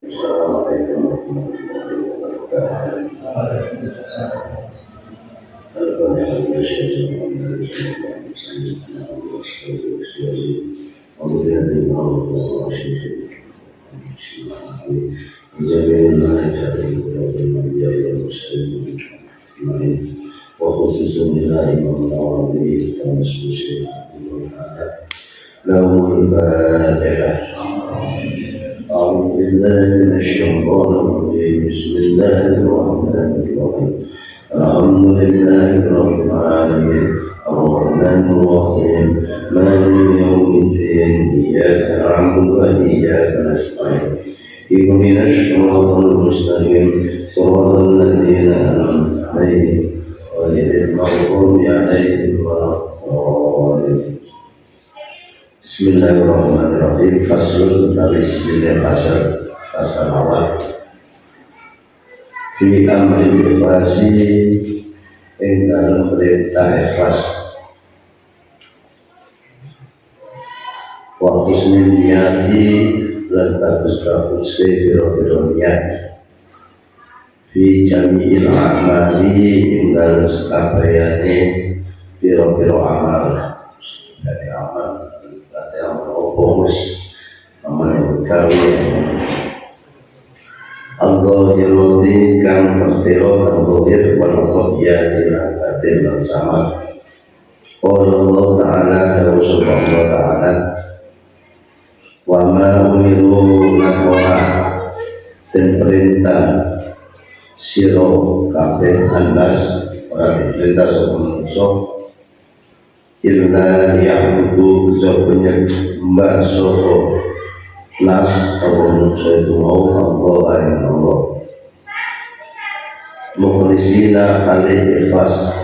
Assalamualaikum warahmatullahi wabarakatuh. أعوذ بالله من الشيطان الرجيم بسم الله الرحمن الرحيم الحمد لله رب العالمين الرحمن الرحيم مالك يوم الدين إياك نعبد وإياك نستعين اهدنا الصراط المستقيم صراط الذين أنعمت عليهم غير المغضوب عليهم ولا الضالين. Bismillahirrahmanirrahim. Faslun dari sembilan pasal awal. Fi amri ikhlasi ing dalam perintah ikhlas. Waktu senin niati dan bagus-bagus biro-biro niat. Fi jami'il amali ing dalam sekabayane biro-biro amal. Dari amal yang opos namanya berkali al-dhahirudi kang pertiro al-dhahir wal-khobiyah dilatatin dan sama Allah Ta'ala jauh subhanallah Ta'ala wa ma umiru nakwa dan perintah siro kabeh anas orang diperintah sopan illa ya'budu kejawabannya mbak soho nas atau manusia itu mau Allah ayat Allah mukhlisina kali ikhlas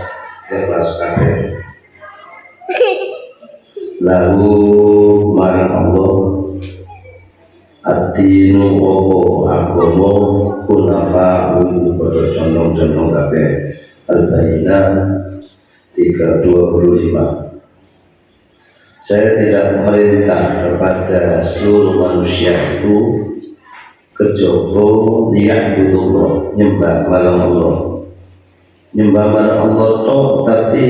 kabeh lalu marang Allah ad-dinu opo agama kunafa pada condong-condong kabeh al-bayyinah 3:25. Saya tidak memerintah kepada seluruh manusia itu kejaba liya'budullah, nyembah marang Allah. Nyembah marang Allah toh, tapi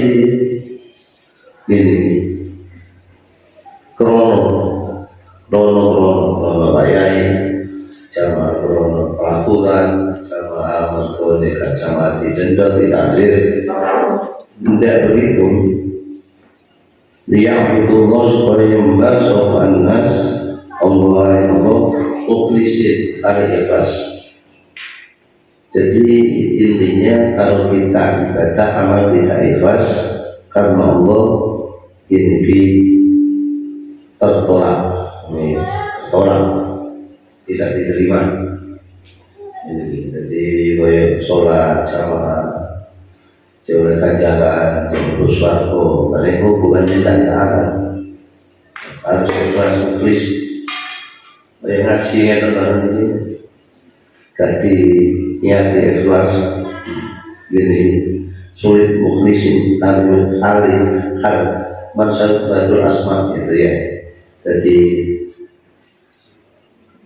ini krono bayai sama krono pelaturan sama merkode kacamati denda ditazir tidak begitu. Liya'budullah supaya nyembah sopan nas Allah mukhlisin al-ikhlas. Jadi intinya kalau kita ibadah amal tidak ikhlas karena Allah ini tertolak, tidak diterima. Jadi sholat sama jauh kajaran, jauh suatu, mereka bukan tidak ada. Harus ikhlas mukhlis. Yang ngaji teman ini, ganti niat ikhlas. Ini sulit mukhlisin, hal mansal batul asma itu ya. Jadi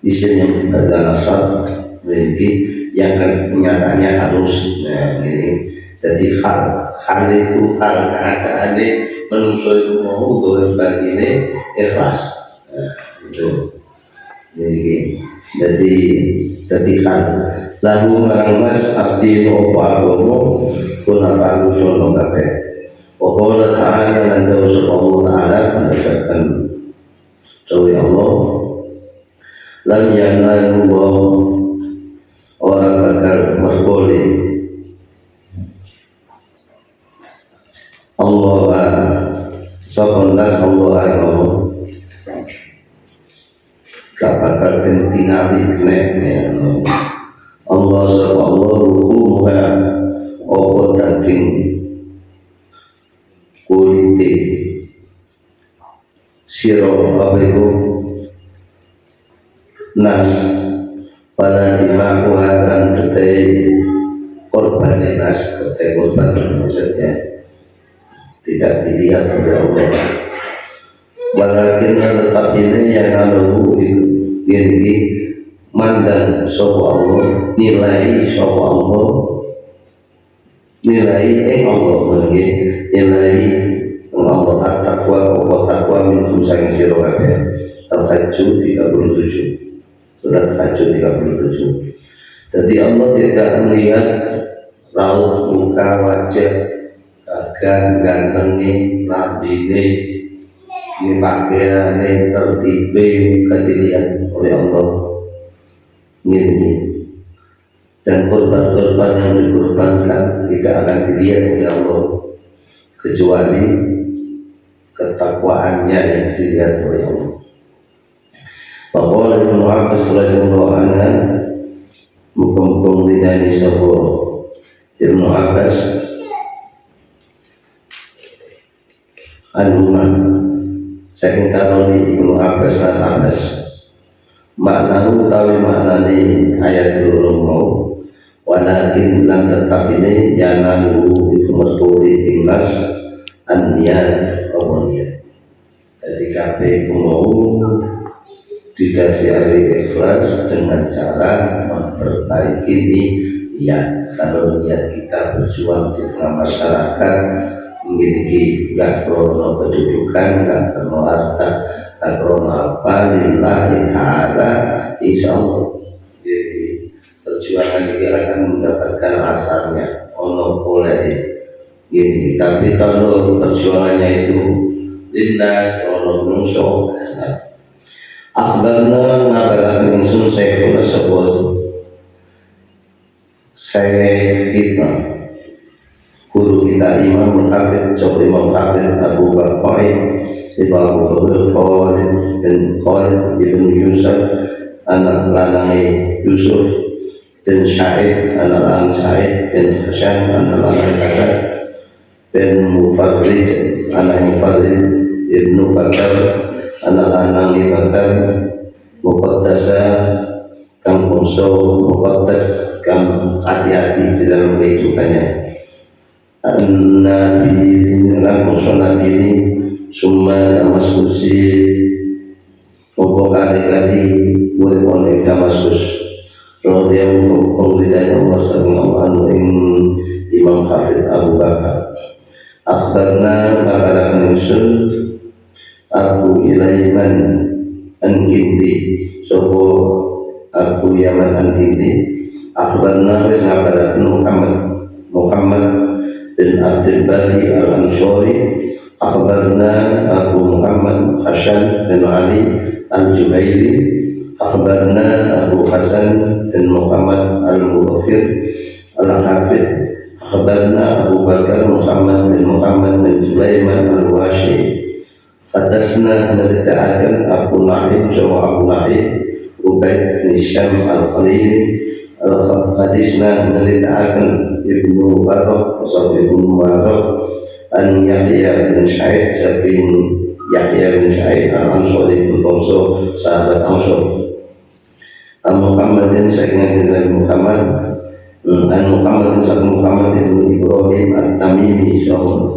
isim yang berdasar memiliki yang kenyataannya harus ini. Jadi hal itu hal keadaan manusia itu mau untuk begini ikhlas itu jadi hal lalu marangas arti nopo agomo kunapa aku contoh kape pokoknya Ta'ala dan jauh Allah Ta'ala berdasarkan jauh Allah lam yanalu orang gagal masboli Allah sabandas Allah Allah gak bakal tingali kene Allah ruhuha opo daging kulite siro abeku nas pada dimakuha dan ketai korban nas ketai korban maksudnya tidak dilihat oleh Allah. Walakin tetap ini yang lalu ini mandan sapa Allah, nilai sapa Allah, nilai Allah nggih, nilai Allah at-taqwa wa taqwa minkum saking sira kabeh. Al-Hajj 37. Surat Hajj 37. Jadi Allah tidak melihat raut muka wajah gagah gantengnya labine ini pakaiannya tertibe kedilian oleh Allah ini, dan korban-korban yang dikorbankan tidak akan dilihat oleh Allah kecuali ketakwaannya yang dilihat oleh Allah. Bahwa Ibnu Abbas radhiyallahu anhu mukum-mukum lidani sapa Ibnu Abbas Al-Umar saking karoni Ibnu Abbas lan Abbas maknahu utawi maknane ayat loro mau walakin lan tetap ini yanalu itu merturi timnas an-niyat niat. Jadi kabeh mau dikasih ikhlas dengan cara memperbaiki niat. Kalau niat kita berjuang di tengah masyarakat mungkin nggak krono kedudukan, nggak krono harta, nggak krono apa, lillahi ta'ala, insya Allah jadi perjuangan ini akan mendapatkan asarnya ono boleh gini. Tapi kalau perjuangannya itu lintas ono menungso, akhbarna ngabarakan insun saya sebut saya kita guru kita Imam Hafid Sob Imam Hafid Abu Bakar Ibnu Abu Khalid bin Khalid ibn Yusuf anak lanang Yusuf bin Sa'id anak lanang Sa'id bin Hasan anak lanang Hasan bin Mufarrij anak Mufarrij Ibnu Bakar anak lanang Bakar Muqaddasa kang bangsa Muqaddas kang hati-hati di dalam kehidupannya. Nabi lan bangsa Nabi ini summa Damaskus kali urip ana Damaskus radhiyallahu anhu Imam Hafid Abu Bakar akhbarna kabaran insun Abu Ilaiman An-Kindi sopo Abu Yaman An-Kindi akhbarna wis ngabaran Muhammad bin Abdul Bari Al-Ansari akhbarna Abu Muhammad Hasan bin Ali Al-Jubairi akhbarna Abu Hasan bin Muhammad Al-Mughafir Al-Hafid akhbarna Abu Bakar Muhammad bin Sulaiman Al-Washi hadasna menceritakan Abu Na'im sama Abu Na'im Ubaid bin Syam Al-Khalili hadisna menceritakan Ibnu Barak sama Ibnu Barak an Yahya bin Sa'id saking Yahya bin Sa'id Al-Ansari bin Bangsa sahabat Ansar Al-Muhammadin saking Nabi Muhammad Al-Muhammadin saking Muhammad ibn Ibrahim Al-Tamimi sama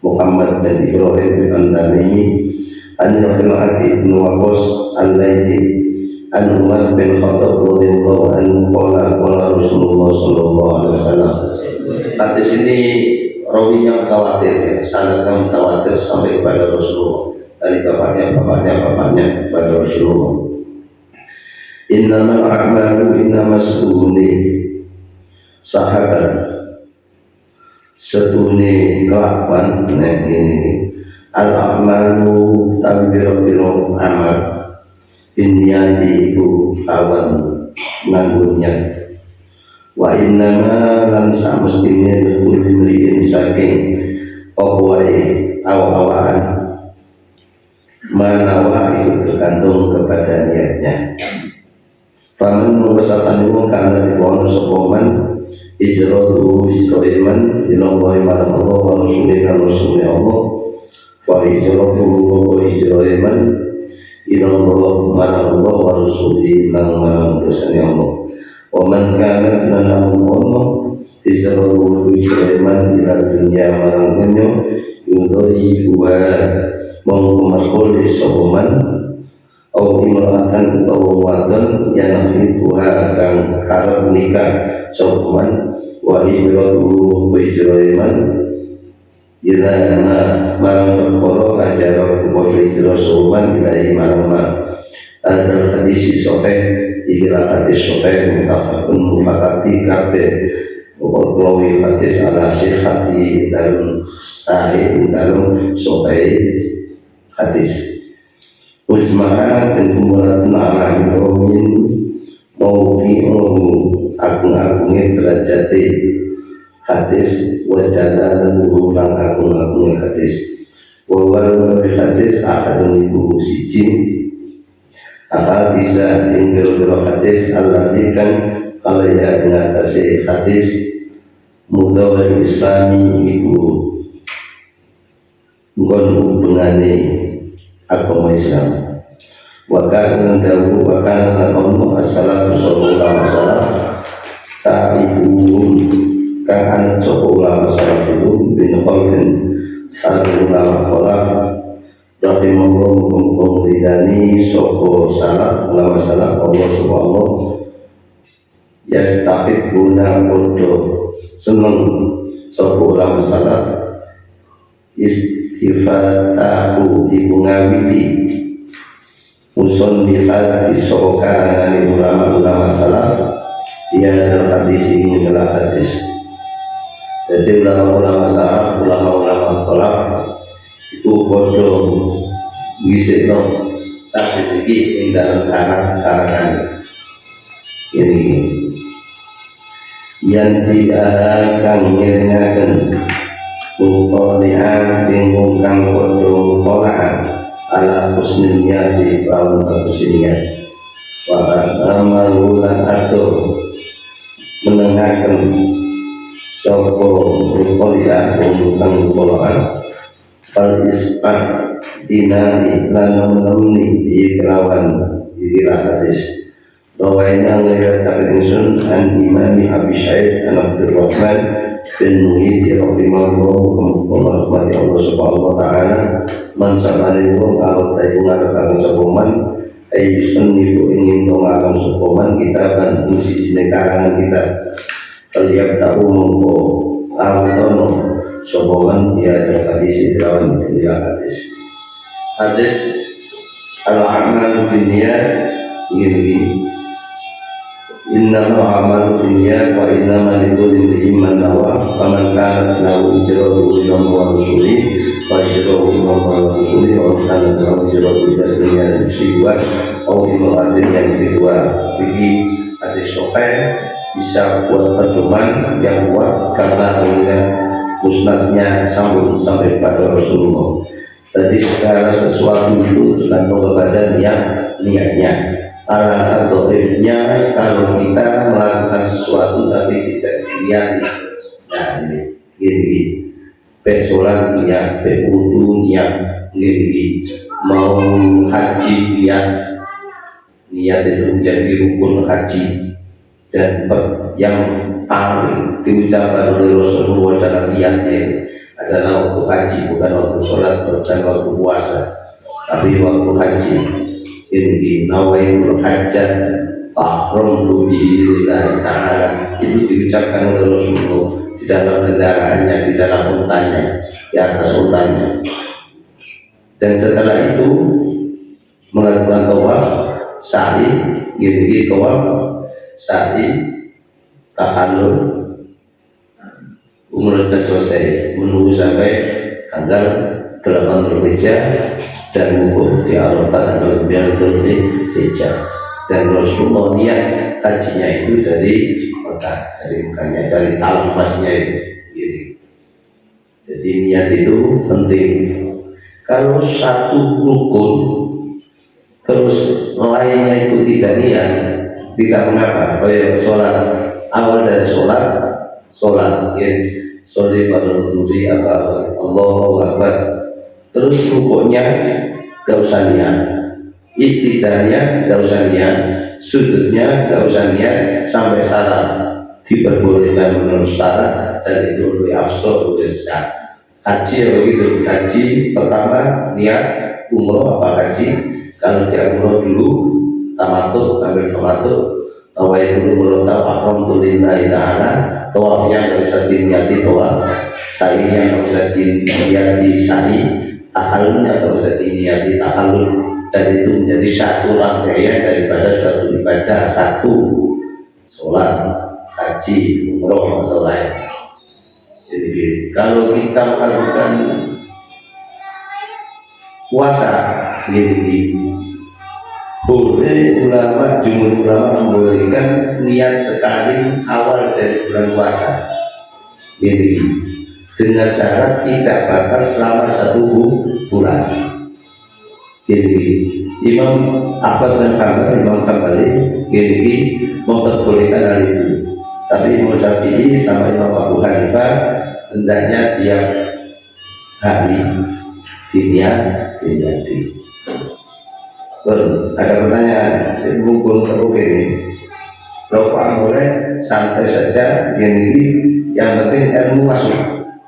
Muhammad bin Ibrahim Al-Tamimi An-Rafi'at ibn Waqas Al-Laydi An Umar bin Khattab radhiyallahu anhu qala Rasulullah sallallahu alaihi wasallam. Hadis ini rawinya mutawatir, sanadnya mutawatir sampai kepada Rasulullah dari bapaknya kepada Rasulullah. Innamal a'malu innamasuni sahabat setune kelakuan nek ini al-a'malu tabiro amal binyati iku awan nganggunya wa innama lan samestine berkulit saking awai awaan manawa itu tergantung kepada niatnya. Faman mengusapkan wong kana dikono sepoman ijratu iman ilallahi marang Allah wa rasulina Allah wa ijratu wa iman ilallahi marang Allah wa rasulina marang dosanya Allah wa man kana lanahum Allah ijratu iman ila dunya marang dunya yudhi wa mengkumakul di sopaman au imra'atan utawa wadon yang hibuha kang karep nikah sopan wa hijratuhu wa hijraiman ila marang perkara ajar kumpul hijrah sopan ilahi marang al hadis sahih ila hadis sahih mutafaqun mufakati kabeh Wallahi hadis ala sihati dalam sahih dalam sahih hadis Usma'a dan kumpulan ala iromin mauki'uhu agung-agungnya derajati hadis wajada dan hubungan agung-agungnya hadis wawal hadis akadun ibu sijin akal bisa tinggal hadis alladhi kan alaya mengatasi hadis mudawal islami ibu ngon hubungane agama Islam wakana dawu wakana ono as-salatu sallallahu alaihi wasallam ta'ibun kang ana sapa ulama salafun bin khalfin sallallahu alaihi wasallam rahimahullah mumpung tidani sapa salaf ulama salaf Allah subhanahu yastahibuna podo seneng sapa ulama salaf istifatahu ibungawiti musannifat iso karangan ulama-ulama salaf dia adalah hadis ini adalah hadis. Jadi ulama-ulama salaf, ulama-ulama salaf itu bodoh ngisikno hadis iki ing dalam karangan ini yang diarahkan ngiringaken Mutoli'an bingung kang kodoh tola'an ala husninya di lawan bagusnya Wakat amalulan atau menengahkan sopo Mutoli'an bingung kang tola'an Fal ispat dinari lalu menemni di kelawan dirilah hadis Rawaina ngeliat insun an imami Abi Syaid an Abdurrahman bin Muhyiddin rahimahullah rahmati Allah subhanahu wa ta'ala man samari wong awat tayu ngarepake sopoman ayu sunnifu ingin mengarang sopoman kitaban ing sisine karangan kita kaliap tahu mongko awatono sopoman dia hadis lawan dia hadis al-amal binniyat ini innama amalu binniyat wa innama likulli imrin ma nawa faman kanat lahu hijratuhu ila Allah wa rasulih fa hijratuhu ila Allah wa rasulih wa kanat lahu hijratuhu ila dunya musibah aw imra'atin yang kedua ini hadis sahih bisa buat pedoman yang kuat karena oleh musnadnya sampai pada Rasulullah. Tadi segala sesuatu itu tergantung kepada niatnya. Ala adorifnya kalau kita melakukan sesuatu tapi tidak diniati. Nah ini gini sholat niat, wudu niat, gini mau haji niat itu menjadi rukun haji dan yang paling diucapkan oleh Rasulullah dalam niatnya adalah waktu haji, bukan waktu sholat, bukan waktu puasa, tapi waktu haji. Ini nawaitul hajjat fahramtu bihi lillahi ta'ala itu diucapkan oleh Rasulullah di dalam kendaraannya, di dalam untanya, di atas untanya. Dan setelah itu melakukan tawaf, sa'i, gitu tawaf, sa'i, tahallul, umrah selesai, menunggu sampai tanggal 8 Dzulhijjah dan wukuf di Arafah atau 9 Dzulhijjah. Dan Rasulullah niat hajinya itu dari Mekah, dari talam emasnya itu. Gitu. Jadi niat itu penting. Kalau satu rukun terus lainnya itu tidak niat, tidak mengapa. Kayak sholat, awal dari sholat, ya, sholat pada duri apa Allahu Akbar. Terus rukuknya gak usah niat, iktidalnya gak usah niat, sujudnya gak usah niat, sampai salat diperbolehkan menurut syarat dan itu lebih afsal, lebih sah. Haji ya begitu, haji pertama niat umroh apa haji, Kalau dia umroh dulu tamatut, ambil tamatut, bahwa itu umroh tahu alhamdulillah ta'ala, tawafnya nggak usah diniati tawaf, sa'inya nggak usah diniati sa'i, tahalulnya nggak usah diniati tahalul, dan itu menjadi satu rangkaian daripada suatu ibadah, satu sholat, haji, umroh atau lain. Jadi kalau kita melakukan puasa ini boleh jumhur ulama membolehkan niat sekali awal dari bulan puasa ini dengan syarat tidak batal selama 1 bulan. Jadi Imam Ahmad bin Hanbal, Imam Hanbali ini memperbolehkan hal itu. Tapi Imam Syafi'i sama Imam Abu Hanifah hendaknya tiap hari diniati. Ada pertanyaan, mumpung terbuka ini. Bapak boleh santai saja, ini yang penting ilmu masuk.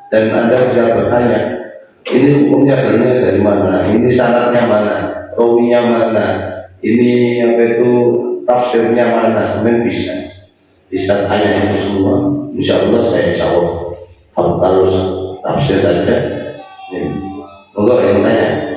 Dan Anda bisa bertanya, ini hukumnya dalilnya dari mana? Ini syaratnya mana? Rawinya mana? Ini apa itu tafsirnya mana? Sampai bisa tanya itu semua. Insya Allah saya jawab. Kalau tafsir saja, enggak yang tanya.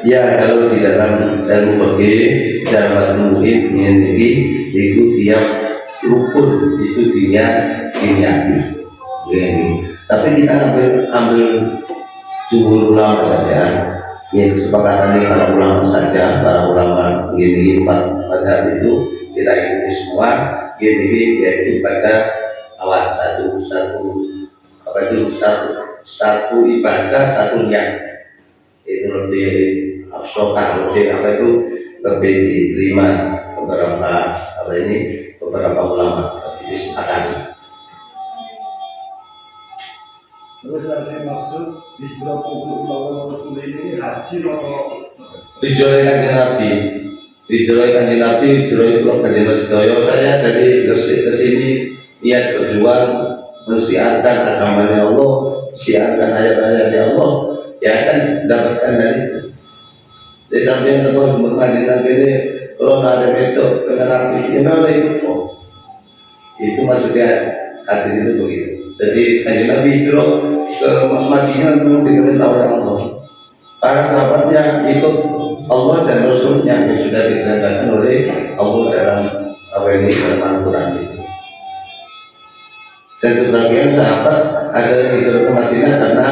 Ya, kalau di dalam ilmu fikih dalam muhim ini itu tiap rukun itu diniati. Tapi kita ambil jumhur ulama saja. Ya, kesepakatan para ulama saja, para ulama ini pada itu kita ikuti semua. Ini yaitu pada awal satu ibadah, satu niat. Itu lebih absokan, lebih apa itu lebih diterima beberapa ulama lebih disepakati. Terus ada maksud hijrah untuk lawan Rasul ini haji atau hijrah kanjeng Nabi, hijrah kanjeng Nabi, hijrah itu kanjeng Nabi. Saya dari Gresik ke sini niat berjuang mensiarkan agamanya Allah, siarkan ayat-ayatnya Allah, ya kan dapatkan dari itu. Di samping itu sumber kanjeng Nabi ini kalau ada itu kanjeng Nabi itu maksudnya hadis itu begitu. Jadi kanjeng Nabi hijrah ke Madinah memang diperintah oleh Allah. Para sahabatnya ikut Allah dan Rasulnya yang sudah diperintahkan oleh Allah dalam Al-Quran itu. Dan sebagian sahabat ada yang hijrah ke Madinah karena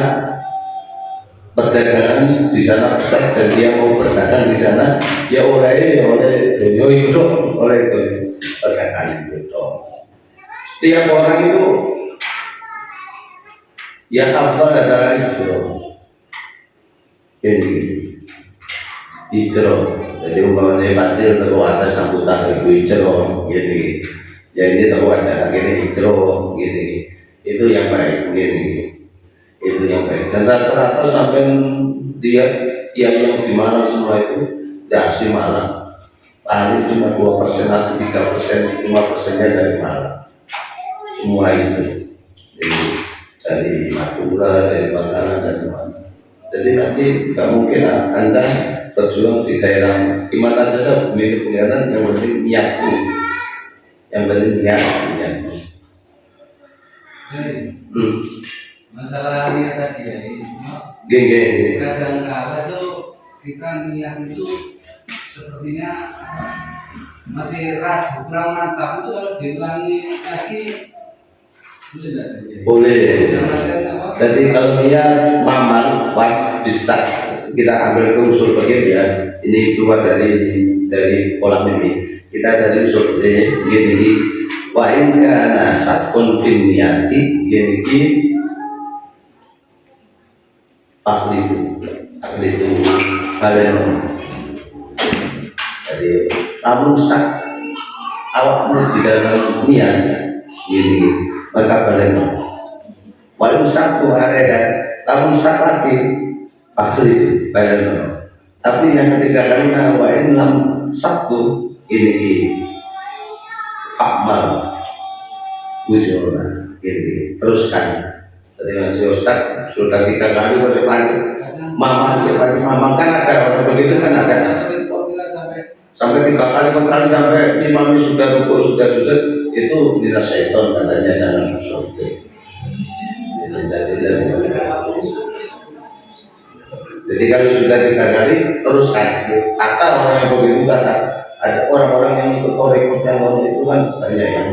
perdagangan di sana besar dan dia mau berdagang di sana, ya oleh itu perdagangan itu. Setiap orang itu yang afdal adalah hijrah. Ini hijrah. Jadi umpamanya fatir atau atas angkutan itu hijrah gini. Jadi tahu acara gini hijrah gini. Itu yang baik gini. Itu yang baik. Dan rata-rata sampai dia yang di Malang semua itu ya asli Malang. Paling cuma 2% atau 3%, 5%-nya dari Malang. Semua itu. Jadi dari Madura, dari Bangkalan dan mana. Jadi nanti nggak mungkin Anda berjuang di daerah dimana saja memiliki pengiran, yang penting niatku, yang penting niat. Masalah niat tadi ya, Geng. kadang-kadang itu kita niat itu sepertinya masih ragu, kurang mantap. Itu kalau diulangi lagi boleh nggak? Boleh. Jadi kalau niat mamang pas bisa kita ambil ke usul fikih ya. Ini keluar dari kolam ini. Kita dari usul fikih gini. Wa in kana sakun fil niyati gini itu kalian. Jadi namun sak awakmu di dalam niat ini maka kalian walau satu area namun sak lagi akhir kalian. Tapi yang ketiga kalinya wa in lam satu ini fakmal bujurna. Gini, teruskan. Jadi masih Ustaz sudah 3 kali masih panjang. Mama siapa sih mama kan ada orang begitu kan ada. Sampai 3 kali 4 kali sampai imam sudah rukuk sudah sujud itu bila syaitan katanya dalam musuh. Jadi kalau sudah 3 kali teruskan. Kata orang yang begitu kata ada orang-orang yang ikut ikut yang orang itu kan banyak yang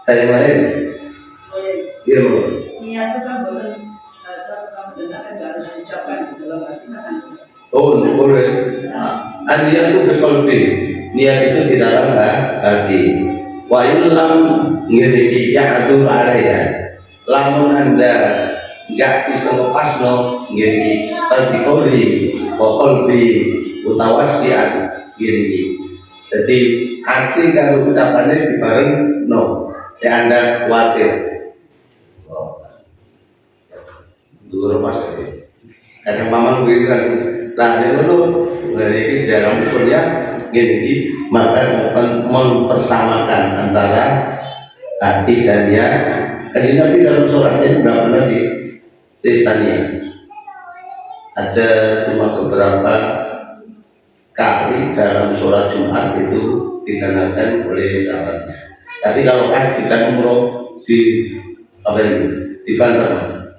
kayak lain. Iya bu. Niat itu kan boleh satu kamu dengarkan nggak harus diucapkan di dalam hati kan. Oh boleh. Niat itu berkolbi. Niat itu di dalam hati. Wa illam ngiriki ya'adur alaiya. Lamun anda nggak bisa lepas no ngiriki terbiqoli wa kolbi utawasiat ngiriki. Jadi hati kalau ucapannya dibareng no. Ya anda khawatir. Dulu pas ini. Kadang mamang begitu kan. Nah ini dulu dari jarang usulnya gini, maka mempersamakan antara hati dan ya. Tadi Nabi dalam suratnya tidak pernah di lisannya. Ada cuma beberapa kali dalam surat Jumat itu dikenakan oleh sahabatnya. Tapi kalau haji dan umroh di apa ini dibantah,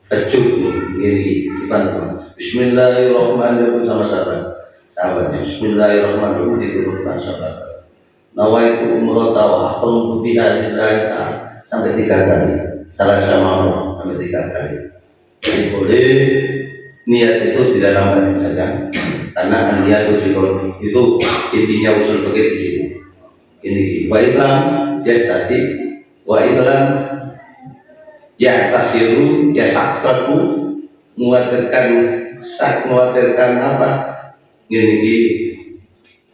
kejut ini dibantah. Bismillahirrahmanirrahim sama sahabatnya. Bismillahirrahmanirrahim diturunkan sahabat. Nawaitu umroh tawa akhlum biha lillahi ta'ala sampai 3 kali. Salah sama sampai 3 kali. Jadi boleh niat itu di dalam hati saja, karena niat itu intinya usul fikih di sini. Ini wa iblam ya tadi wa iblam ya tasiru ya sakatu muatirkan apa ini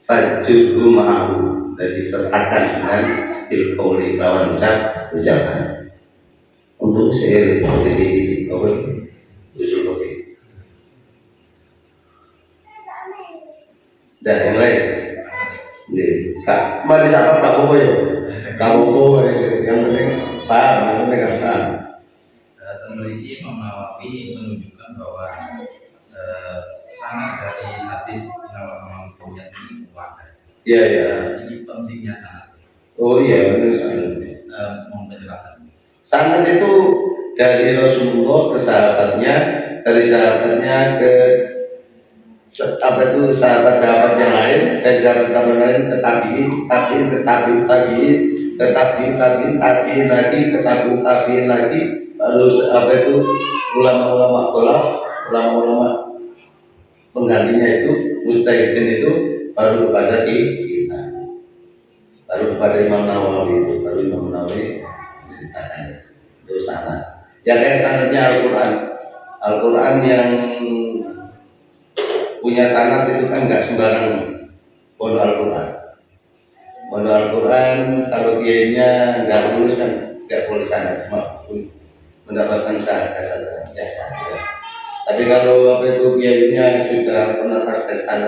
fajurhu ma'ahu. Jadi sertakan dengan ilqauli lawan ucapan untuk seiring di usul fikih. Dan yang lain Kak, mari siapa Kak Bobo ya? Kak Bobo yang penting paham, yang penting kan paham. Peneliti menunjukkan bahwa sanad dari hadis nama punya ini kuat. Iya ya. Ini pentingnya sanad. Oh iya benar sanad. Mau penjelasan. Sanad itu dari Rasulullah ke sahabatnya, dari sahabatnya ke apa itu sahabat-sahabat yang lain, dari sahabat-sahabat lain ke tabiin lagi, lalu apa itu ulama-ulama kholaf, ulama-ulama penggantinya itu mustahidin itu baru kepada kita, baru kepada Imam Nawawi itu, baru Imam Nawawi menceritakan itu sanad. Ya kayak sanadnya Al-Quran yang punya sanad itu kan nggak sembarang pondok Al-Quran. Pondok Al-Quran kalau kiainya nggak lulus kan nggak boleh sanad, cuma mendapatkan jasa. Ya. Tapi kalau apa itu kiainya sudah pernah tes sana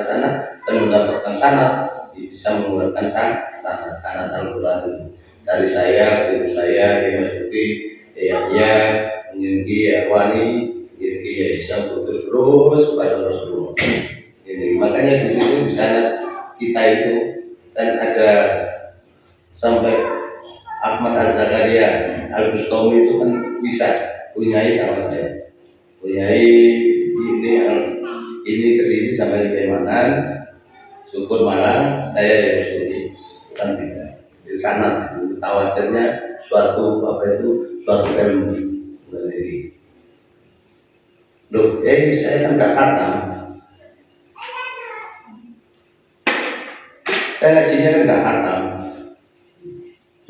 dan mendapatkan sanad, bisa menggunakan sanad Al-Quran itu. Dari saya, guru saya, Mas Tuki, ya Nyingki, Wani, Nyingki, Islam terus kepada Rasulullah. Ini makanya di situ di sana kita itu dan ada sampai Ahmad Az-Zakaria Al-Bustami itu kan bisa punyai sama saya, punyai ini kesini sampai di Kalimantan, syukur malah saya yang usuli kan tidak di sana. Khawatirnya suatu ilmu dari loh, saya kan gak khatam. Saya ngajinya kan gak khatam.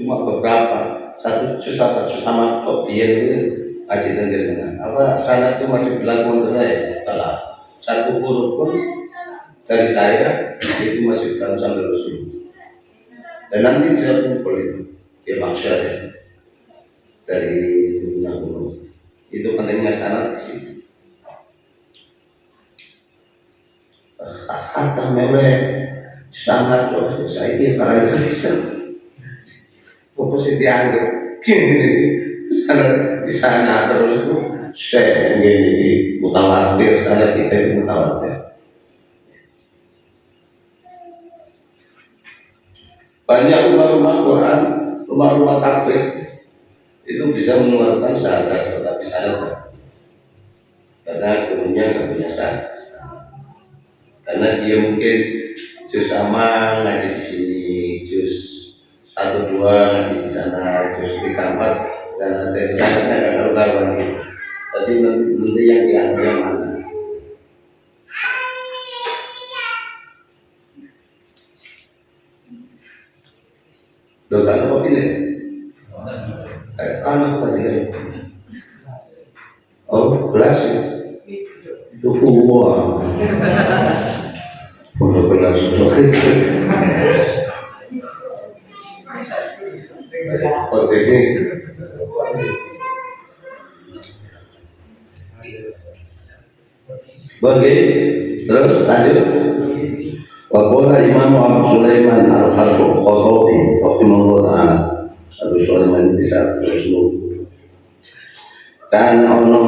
Cuma beberapa, satu juz sama kopian itu ngaji dengan apa sanad itu masih berlaku untuk saya. Telah satu huruf pun dari saya itu masih berlaku sampai Rasul. Dan nanti bisa kumpul itu dia maksudnya dari dunia huruf. Itu pentingnya sanad di sini. Kata mewah sangat loh, saya ini para Indonesia Apa sih dianggap? Sana terus saya ini mutawatir, sana kita mutawatir. Banyak rumah-rumah Quran, rumah-rumah takbir itu bisa mengeluarkan syahadat, tetapi syahadat karena gurunya nggak punya syahadat, karena dia mungkin juz sama ngaji di sini, juz 1, 2 ngaji di sana, juz 3, 4 sana, dari sana nggak karu-karuan gitu. Tapi nanti yang dianggap yang mana? Loh, kan apa ini? Anak tadi. Oh, kelas ya? Itu uang. Untuk kelas itu. Oke sih. Bagi terus lanjut. Waqala Imam Abu Sulaiman Al-Khattabi rahimahullah ta'ala. Abu Sulaiman bisa terus kan ono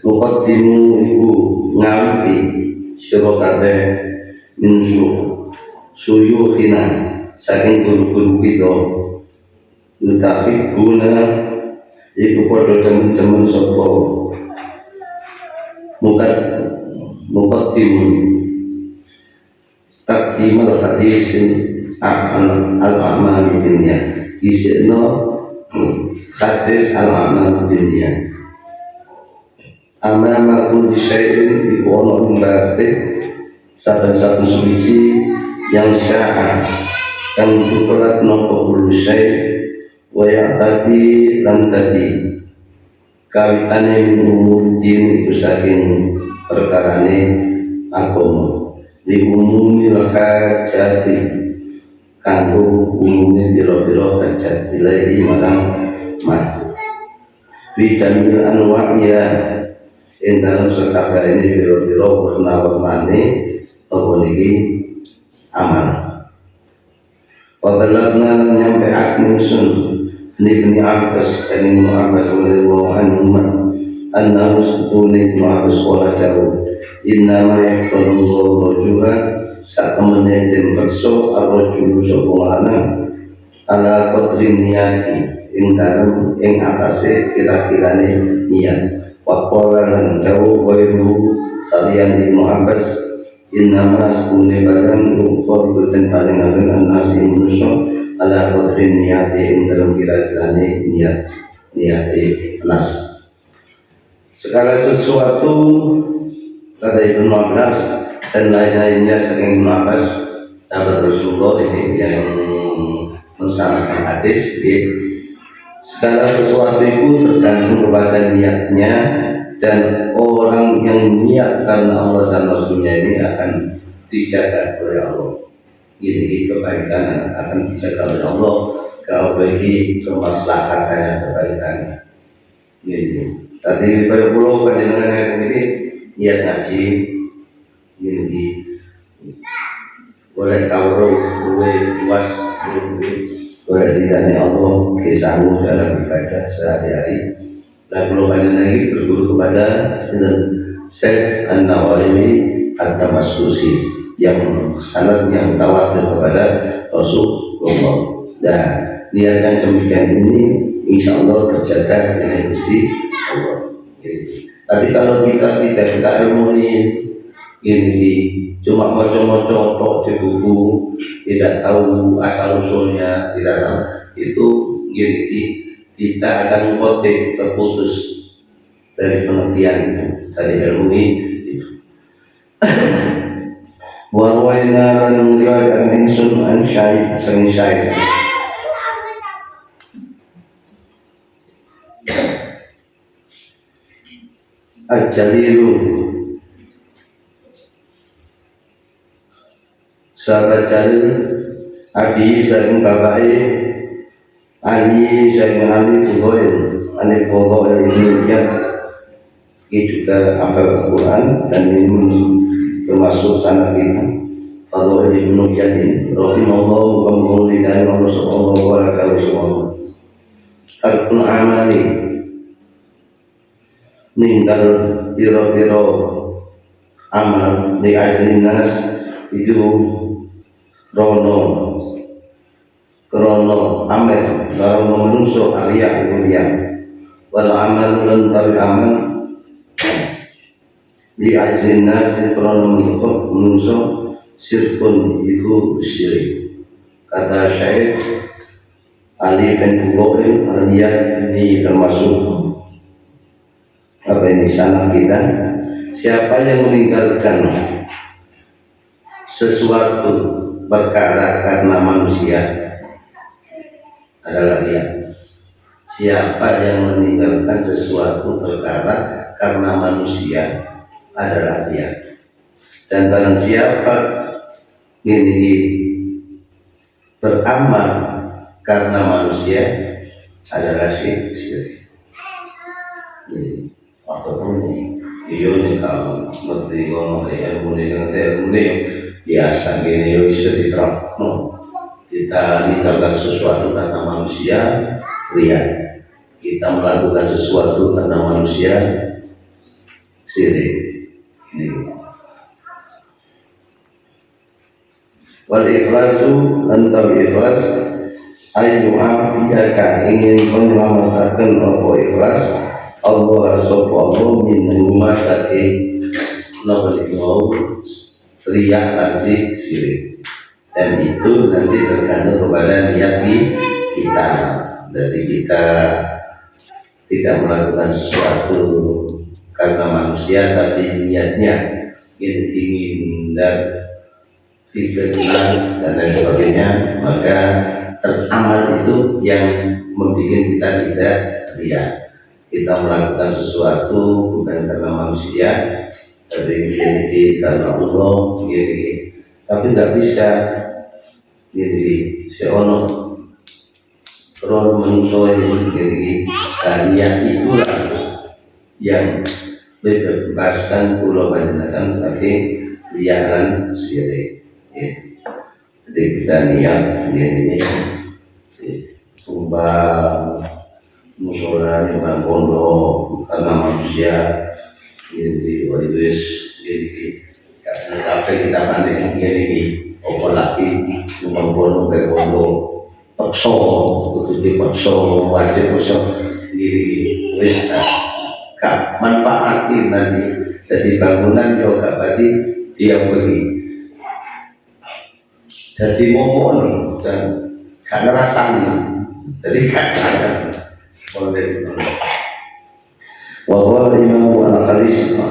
muqaddimu ibu ngampi sira kabeh min suyukhina saking guru-guru kita yutafibuna iku padha temen-temen sapa muqaddim takdimal hadis al-amal dunya isno hadis al-amal dunya amama kulli syai'in iku ono ing babe saben-saben suci yang sya'a kang tutulat nopo kulli syai' wa ya'tati lan tadi kawitane min umur din iku saking perkarane agama di umumi hajati kanggo umumnya biro-biro hajat ilahi marang mati bijamil anwa'ya ing dalam sekabeh ini biro-biro warna-warnane apa niki amal wabalagna nyampe aknusun Ibni Abbas Ibnu Abbas radhiyallahu anhu annahu subhanahu wa ta'ala jauh innama yaqulullahu rajula saat temennya dan berso ar-rajulu sapa lanang ala qadri niyati ing dalem ing atase kira-kirane niat wa qala lan jauh wa salian Ibnu Abbas innama subhanahu badan qadri paling agen anasi manusia ala qadri niyati ing dalem kira-kirane niat nas segala sesuatu kata Ibnu Abbas dan lain-lainnya saking Ibnu Abbas sahabat Rasulullah ini yang mensanadkan hadis segala sesuatu itu tergantung kepada niatnya dan orang yang niat karena Allah dan Rasulnya ini akan dijaga oleh Allah. Ini kebaikan akan dijaga oleh Allah kalau bagi kemaslahatannya kebaikannya. Ini tadi pada pulau panjenengan ini niat ngaji ini boleh kawruh boleh luas boleh ridhani Allah kisahmu dalam ibadah sehari-hari dan kalau panjenengan ini berguru kepada Syekh An-Nawawi At-Damaskusi yang sanadnya mutawatir kepada Rasulullah. Dan niat yang demikian ini insya Allah terjaga dengan Gusti Allah. Tapi kalau kita tidak ilmu ini cuma moco-moco tok di buku, tidak tahu asal usulnya, tidak tahu itu gini kita akan kotek terputus dari pengertian itu, dari ilmu itu. Warwaina lan riwayat insun an syahid sang syahid. Al-Jalilu sahabat Jalil Abi saking bapai Ali saking Ali Fudoil Ali Fudoil ini juga hafal Al-Quran dan ini termasuk sanad kita Allah ibnu Yatin rahimahullah kemudian Allah subhanahu wa ta'ala tarkul amali ninggal piro-piro amal di ajli nas itu krono amal krono menungso Arya mulia wal amal lan tawi amal di ajli nas krono menungso sirkun iku syirik. Kata Syekh Ali bin Fuqail Arya ini termasuk apa ini sanad kita. Siapa yang meninggalkan sesuatu perkara karena manusia adalah dia. Siapa yang meninggalkan sesuatu perkara karena manusia adalah dia. Dan barang siapa ini beramal karena manusia adalah syirik. Atau ini, nih kalau ngerti ngomong ilmu biasa gini bisa diterapkan. Kita meninggalkan sesuatu karena manusia, ria. Kita melakukan sesuatu karena manusia, syirik. Wal ikhlasu antar ikhlas ayu afiyaka ingin menyelamatkan apa ikhlas Allah subhanahu min rumasati nabilau riya tasik sirik, dan itu nanti tergantung kepada niat kita. Jadi kita tidak melakukan sesuatu karena manusia tapi niatnya ingin dan fitnah dan lain sebagainya, maka amal itu yang membuat kita tidak ria. Kita melakukan sesuatu bukan karena manusia, tapi karena Allah. Tapi nggak bisa seono kalau manusia ini karya itulah yang bebaskan pulau panjenengan tapi liaran syirik. Jadi kita niat ini tumbang musola di pondok karena manusia ini wajibis ini karena apa kita pandai ini apa lagi tumbang pondok kayak pondok pakso begitu pakso wajib pakso ini wis kak manfaatin nanti jadi bangunan juga berarti dia pergi jadi mohon dan gak ngerasani jadi gak ngerasani wa qala Imam Al-Khalisa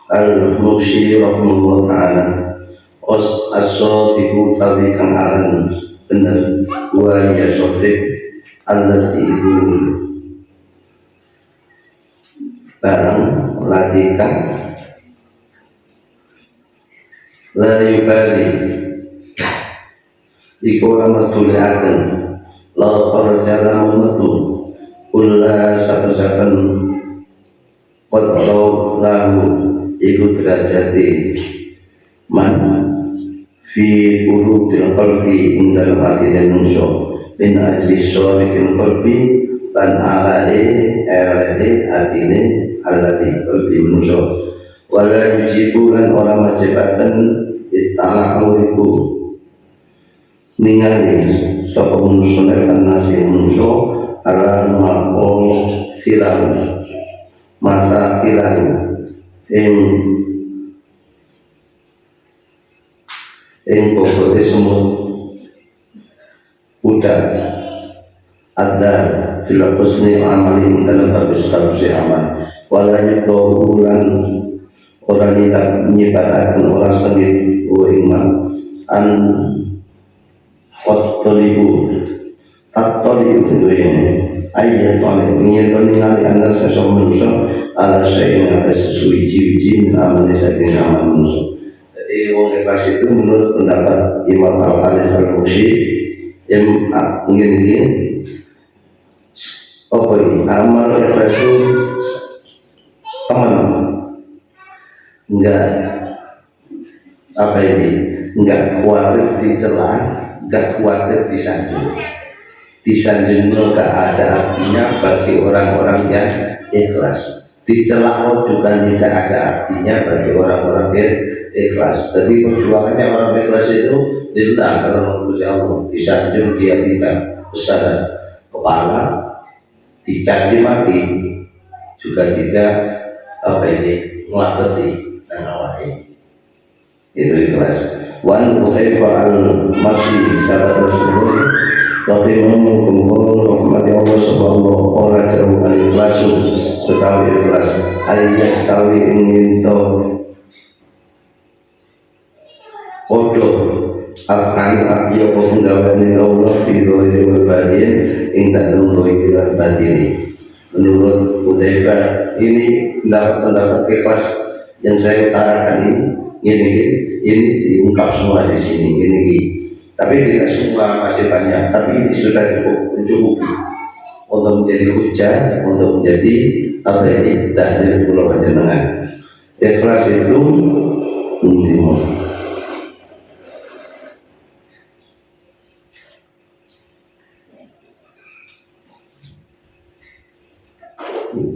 Al-Mushi rahimahullah ta'ala as-sadiqu tabi kang aran bener wa ya sadiq allati itu barang latikan la yubali iku ora metuliaken la kharajala metu kula saben-saben qadra lahu iku derajati man fi qulubil qalbi ing dalem atine manusa min ajli syarikin qalbi lan alae atine alati qalbi manusa wala yujibu lan ora majibaken itala'u iku ningali sapa manusia karena si manusia ala maqol silahu masa ilahu bobote semut udah ada bila husni amali dalam bagus amal walanya bulan orang tidak menyebatakan orang sendiri iman an Qatolibu Qatolibu itu ini ayat oleh menyetoni nali anda sesuatu manusia ala syai'in atas sesuatu amal saking amal manusia. Jadi wong ikhlas itu menurut pendapat Imam Al-Haris Al-Mushi yang ini apa ini amal ikhlas itu teman enggak apa ini nggak khawatir dicela, nggak khawatir disanjung. Disanjung nggak ada artinya bagi orang-orang yang ikhlas. Dicela juga tidak ada artinya bagi orang-orang yang ikhlas. Jadi perjuangannya orang ikhlas itu lillah karena menguji Allah. Disanjung dia tidak besar kepala, dicaci maki juga tidak melakati awalnya. Itu ikhlas. Wan Hudzaifah al-Makki sahabat Rasulullah rahimahullah rahmati Allah subhanahu wa ta'ala al-ikhlasu utawi ikhlas alias tawi ingin to podo akan api apa penggawaane Allah fi dhahiri wal batin ing dalem dhahiri wal batin. Menurut Hudzaifah ini pendapat ikhlas yang saya utarakan ini diungkap semua di sini ini. Tapi tidak semua, masih banyak. Tapi ini sudah cukup mencukupi untuk menjadi hujah, untuk menjadi dalil pulau panjenengan. Ikhlas itu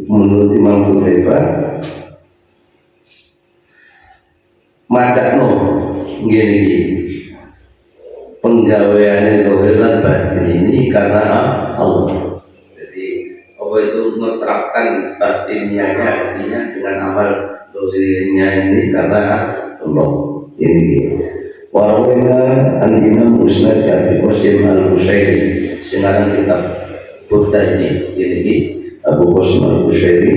menurut Imam Hudzaifah macakno gini penggaweane dohir lan batin ini karena Allah. Jadi apa itu menerapkan batinnya artinya dengan amal dohirnya ini karena Allah. Ini warawina an Imam Musnad Abi Qasim al-Qushairi singaran kitab Burdaji ini Abu Qasim al-Qushairi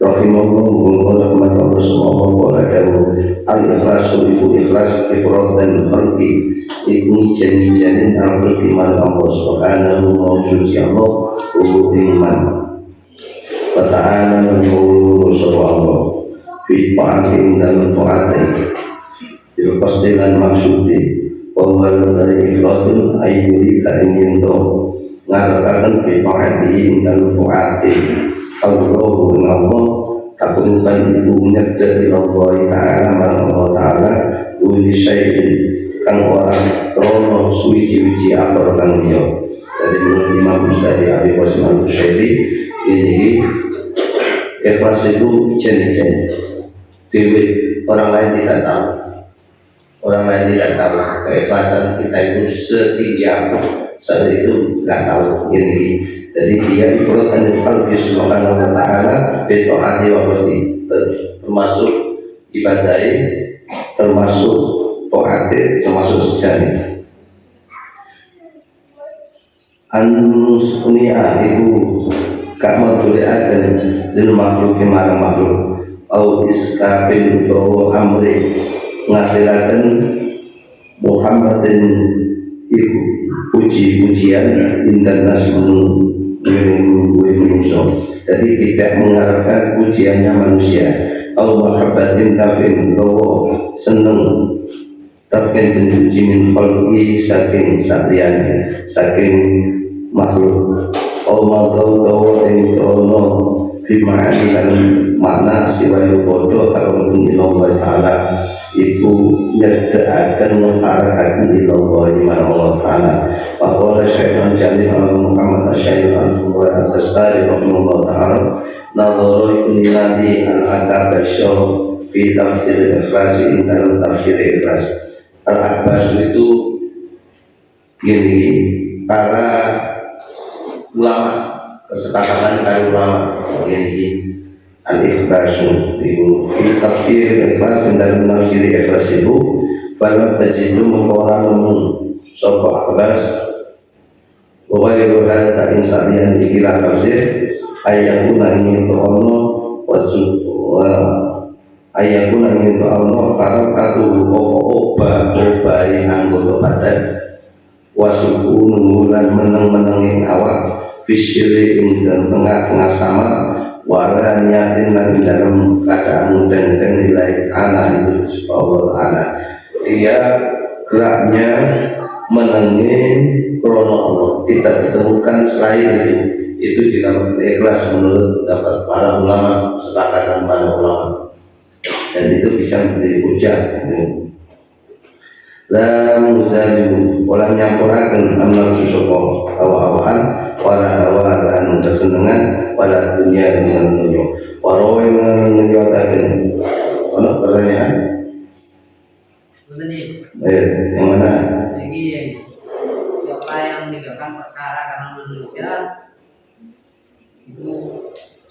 rahimahullah rahmat Allah subhanahu wa ta'ala al-ikhlasu iku ikhlas ifradan khalqi iku ngijen-ngijenin al-khalqi man Allah subhanahu wa ta'ala iman wa ta'ala nuru subhanallah fi fa'atin dan tu'atai bil pastilan maksudi wa dari ifradun ayyuri ta'ingin to ngarakakan fi fa'atin dan tu'atai Allahu Allah takutkan ibu menyertai Allah Ta'ala Allah Ta'ala Uli syai'in kang orang krono suci-suci akor kang dia. Dari menurut Imam Musnad Abi Qasim al-Qushairi ini ikhlas itu ijen-ijen dewe, orang lain tidak tahu, orang lain tidak tahu keikhlasan kita itu setinggi apa, saat itu nggak tahu ini. Jadi dia ifratan al-qalbi subhanahu wa ta'ala bi ta'ati wa qasdi, termasuk ibadai, termasuk ta'ati, termasuk sejani. An-nusuni'a ibu kak maduli'akan lil makhluk marang makhluk au iskapin utawa amri ngasilakan Muhammadin ibu puji-pujian indan nasmun jadi tidak mengharapkan pujiannya manusia au mahabbatin kafin utawa seneng tapi dipuji min khalqi saking sakliyane saking makhluk Allah tahu ing krono fi ma'ani lan makna siwayu bodoh takun Allah Ta'ala iku nyedekaken mengharakaken Allah Ta'ala bahwa syaitan jadi Muhammad syaitan wa at-tastari Allah Ta'ala nadhara iku nilai al-akabasyo fi tafsir ikhlas in dalam tafsir ikhlas al-akbas itu gini para ulama kesepakatan para ulama gini al-ikhbasu ibu fi tafsir ikhlas dan dalam tafsir ikhlas itu pada itu mengkorang sopa akhbas bahwa iruhan tak insanian dikira tafsir ayakuna ingin tu'ono ayakuna ingin tu'ono harakatu oba-obai anggota badan wasuku nunggulan meneng-menengin awak fisyili ing dalam tengah-tengah sama wala niatin dan dalam keadaan dan nilai ta'ala itu Allah Ta'ala dia geraknya menengin krono Allah tidak ditemukan selain itu dinamakan ikhlas menurut pendapat para ulama kesepakatan para ulama dan itu bisa menjadi hujah la muzalimu wala nyampuraken an-nafsu sapa awa-awaan wala hawa lan kesenengan wala dunia dengan dunia warawai menyotaken ono pertanyaan yang mana Jadi siapa yang meninggalkan perkara karena manusia itu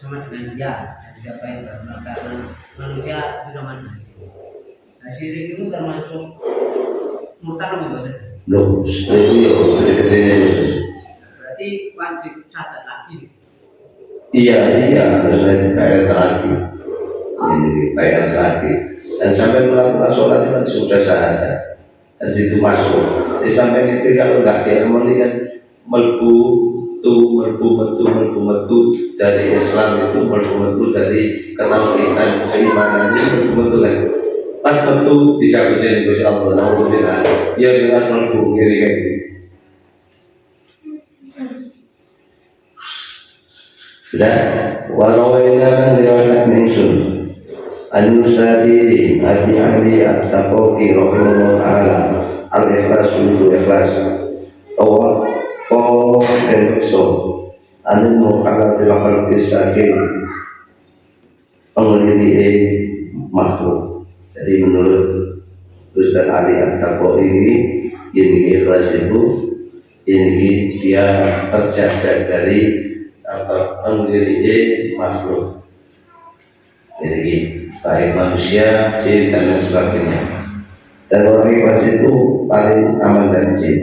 sama dengan dia. Dan siapa yang beramal karena manusia itu sama dengan dia. Nah, syirik itu termasuk murtad atau bukan? loh itu ya gede-gedenya Yesus Berarti wajib catat lagi. iya harus ada kayak terakhir ini kayak terakhir dan sampai melakukan sholat itu kan sudah sahaja dan situ masuk di sampai itu kalau nggak dia melihat melbu dari Islam itu melbu dari ketaatan keimanan itu melbu kan pas metu dicabutin Gusti Allah alhamdulillah ya jelas melbu gini kayak gitu sudah warawaina riwayat ningsun an-Nusairi Abi Ali At-Taqi rahimahullah ta'ala al-ikhlas itu ikhlas awal dan so anu mukhalatil qalbi sakin pengeliti makhluk jadi menurut Ustaz Ali At-Taqi ini ikhlas itu ini dia terjaga dari pendiri makhluk jadi baik manusia, jin dan lain sebagainya dan orang ikhlas itu paling aman dari jin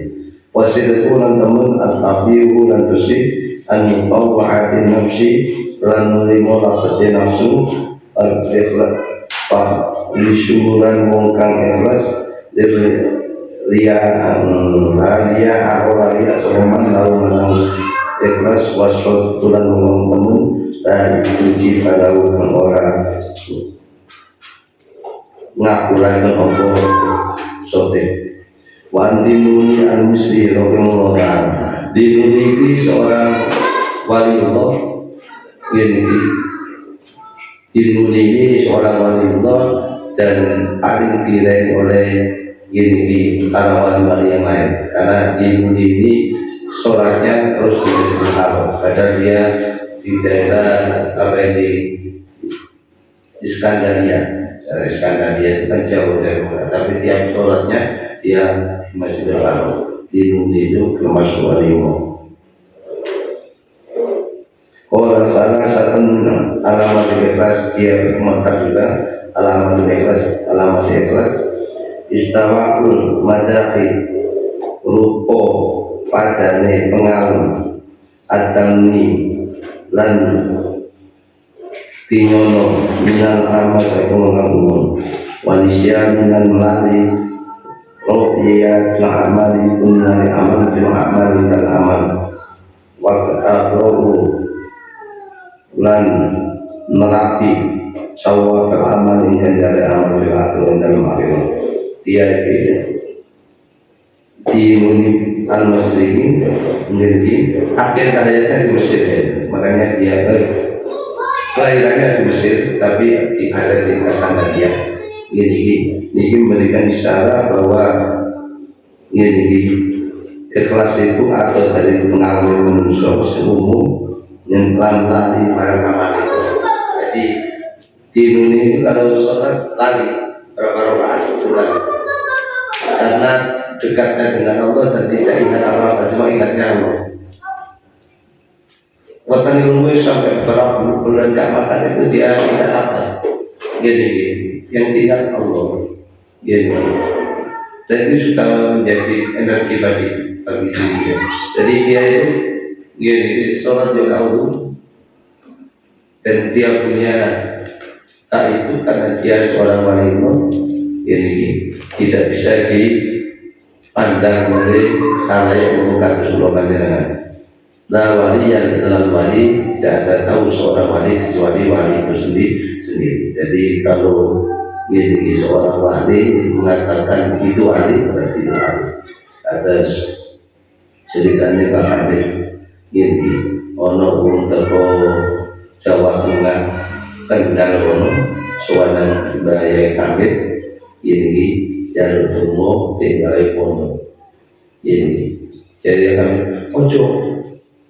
wasil itu lan temen al-tabiu lan bersih an-mutawwa'atin nafsi lan nulimo lafadzi nafsu al-ikhlas pak lisumulan mongkang ikhlas ria ria soman lau menang ikhlas wasfot tulan ngomong temen dan dipuji pada kang ora ngapuraken apa sote wanti muni al-misri rahimahullah dinuniki seorang wali Allah dinuniki seorang wali Allah dan paling diraih oleh ini para wali-wali yang lain karena dinuniki sholatnya terus di Haram padahal dia di daerah di Iskandaria itu kan jauh dari Mekah tapi tiap sholatnya dia di Masjidil Haram di itu termasuk walimu orang salah satu alamat ikhlas dia mengatakan juga alamat ikhlas istawa'ul madahi rupo padane pengalun adamni lan tinyono minal amal saking ngomong wanisya minal melali rohiyah la amali kunari amal bil amali dan amal waktu lan nerapi sawa ke amal yang dari amal bil akhir dan akhir dia di al-Masrikin menjadi akhir hayatnya di Mesir makanya dia kelahirannya di Mesir tapi ada di Kanada ini memberikan isyarat bahwa ini ikhlas itu atau dari pengalaman manusia umum yang pelan-pelan di para itu jadi di Indonesia kalau sholat lari berapa rakaat itu lari karena dekatnya dengan Allah dan tidak ingat apa-apa cuma ingatnya Allah waktu ilmu sampai berapa bulan gak makan itu dia ingat apa gini yang ingat Allah gini dan itu sudah menjadi energi bagi dia jadi dia itu gini sholat juga Allah dan dia punya itu karena dia seorang wanita gini tidak bisa dipandang oleh khalayak umum kata Rasulullah panjenengan. Nah wali yang dalam wali tidak ada tahu seorang wali kecuali wali itu sendiri. Jadi kalau ini seorang wali mengatakan itu wali berarti itu wali. Atas ceritanya Pak Habib ini ono teko Jawa Tengah Kendal ono soalan budaya Habib ini jalur tunggu tinggal pondok ini. Jadi kami ojo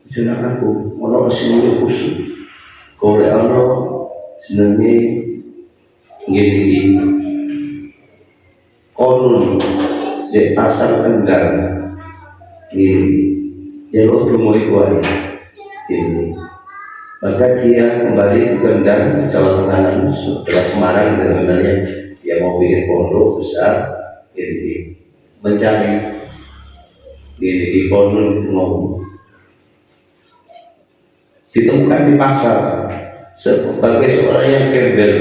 jeneng aku ono sing khusus golek ono jenenge ngene iki konon di pasar Kendal ini yang tunggu iku ini. Maka dia kembali ke Kendal, Jawa Tengah, setelah Semarang dan sebenarnya dia mau bikin pondok besar, jadi mencari di pondok itu mau ditemukan di pasar sebagai seorang yang gembel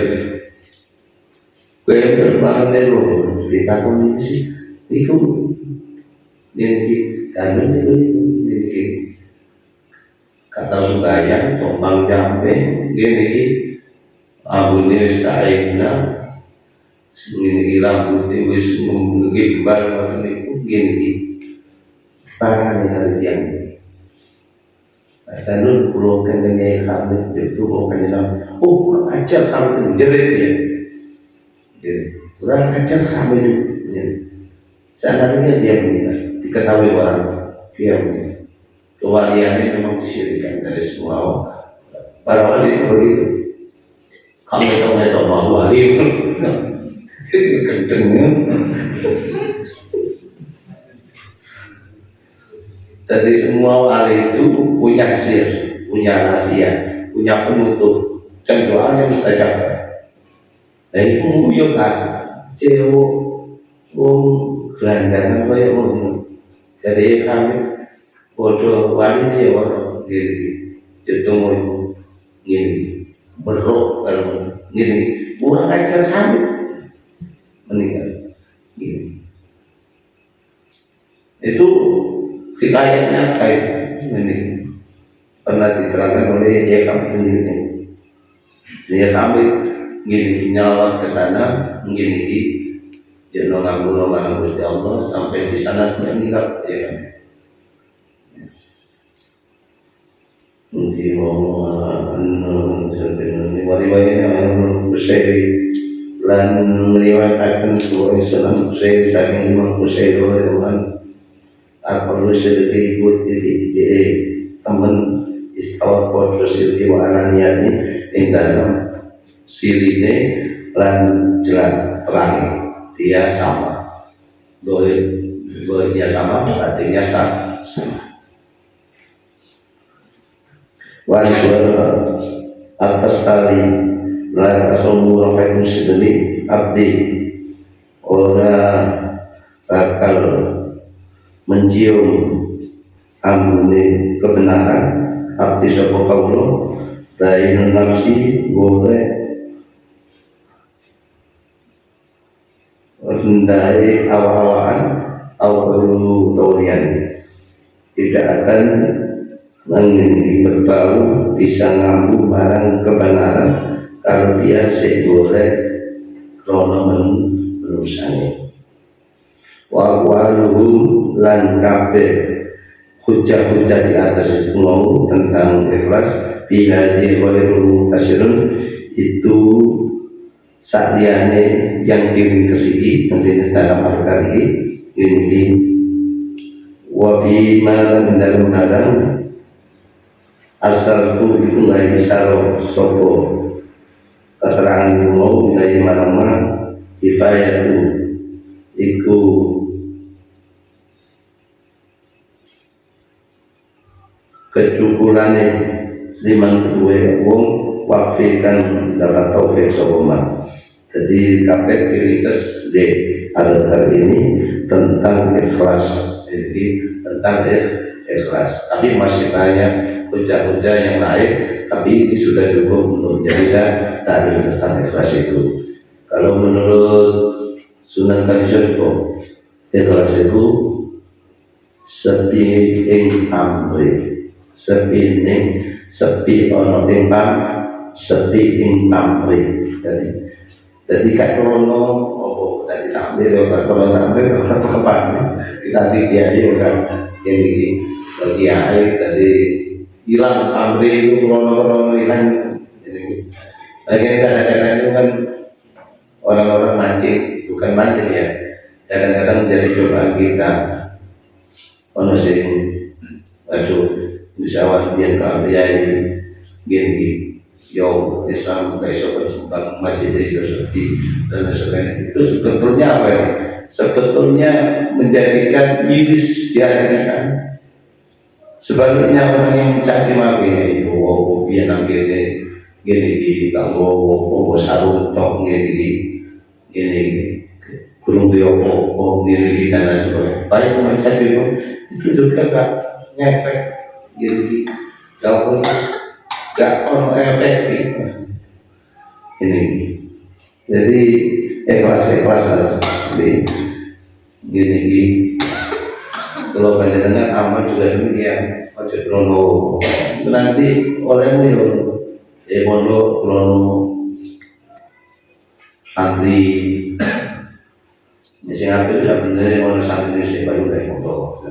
banget loh, ditakut ini sih, itu ini kan ini kata Surabaya, Jombang Jambe, gini abune wis kaena, sing rambut wis nggimbal ngoten niku gini parane hari tiyang. Asalun pulau kendenge kami itu mau kanjeng. Oh, ajar kami jerit ya. Kurang ajar kami itu. Seandainya dia meninggal, diketahui orang dia meninggal. Kewaliannya memang disirikan dari semua para wali itu begitu. Kami tahu mau wali itu kencengnya. Jadi semua wali itu punya sir, punya rahasia, punya penutup dan doanya mustajab. Nah itu mungkin kan, cewek, gelandangan kayak jadi kami bodoh wali dia orang gini, ketemu gini, berok kalau gini, kurang ajar kami meninggal gini. Itu hikayatnya kayak ini pernah diterangkan oleh dia kami sendiri. Dia kami gini nyawa ke sana gini di jenongan Gusti Allah sampai di sana meninggal ya kan. Nanti mau wali-walinya yang Busairi dan meriwayatkan sebuah Islam Busairi saking Imam Busairi Tuhan apa lu sedekah ikut di teman istawa kodro silti wa ananiyati yang dalam siline lan jelas terang dia sama dia sama artinya sama Wansuara atas tali la tasawmu rafaiku sidli abdi ora bakal mencium ambune kebenaran abdi sapa kaulo dainun nafsi boleh hendai awal-awalan awal taulian tidak akan berbau bisa ngambu barang kebenaran kalau dia boleh krono menusane wa waluhum lan kabeh hujah-hujah di atas itu mau tentang ikhlas bila diwaliru tasirun itu saatnya yang kirim ke sini nanti dalam al ini wabi malam dalam kadang asal tu itu lagi saro sopo keterangan mau dari mana kifayah tu iku kecukulannya liman kedua wong wafikan dapat taufik sopoman. Jadi kabeh dirikes di al ini tentang ikhlas, jadi tentang ikhlas. Tapi masih banyak hujah-hujah yang lain, tapi ini sudah cukup untuk menjadikan dalil tentang ikhlas itu. Kalau menurut Sunan Kalijogo kok ikhlas itu sepi ing amri, sepi ono ing pam, sepi ing amri. Jadi kak krono, oh tadi tampil, kalau tampil kalau kapan kita dikiai kan ini kiai tadi hilang amri itu krono hilang. Bagian kadang-kadang itu kan orang-orang mancing, bukan mancing ya, kadang-kadang jadi cobaan kita. Ono sing aduh bisa awal biar keambian gini yo Islam kayak berkembang masih dari seperti dan sebagainya. Itu sebetulnya apa ya? Sebetulnya menjadikan iris di hati kita. Sebaliknya orang yang mencaci maki itu biar akhirnya gini di kalau sarung tok gini kurung diopo gini di sana sebagainya. Baik mencaci itu juga gak ngefek gini kau gak ono efek ini. Jadi ikhlas seperti gini kalau panjenengan amal juga demikian ojo krono nanti oleh milo mondo krono anti sing apik sebenarnya ono santri sing baru kayak mondo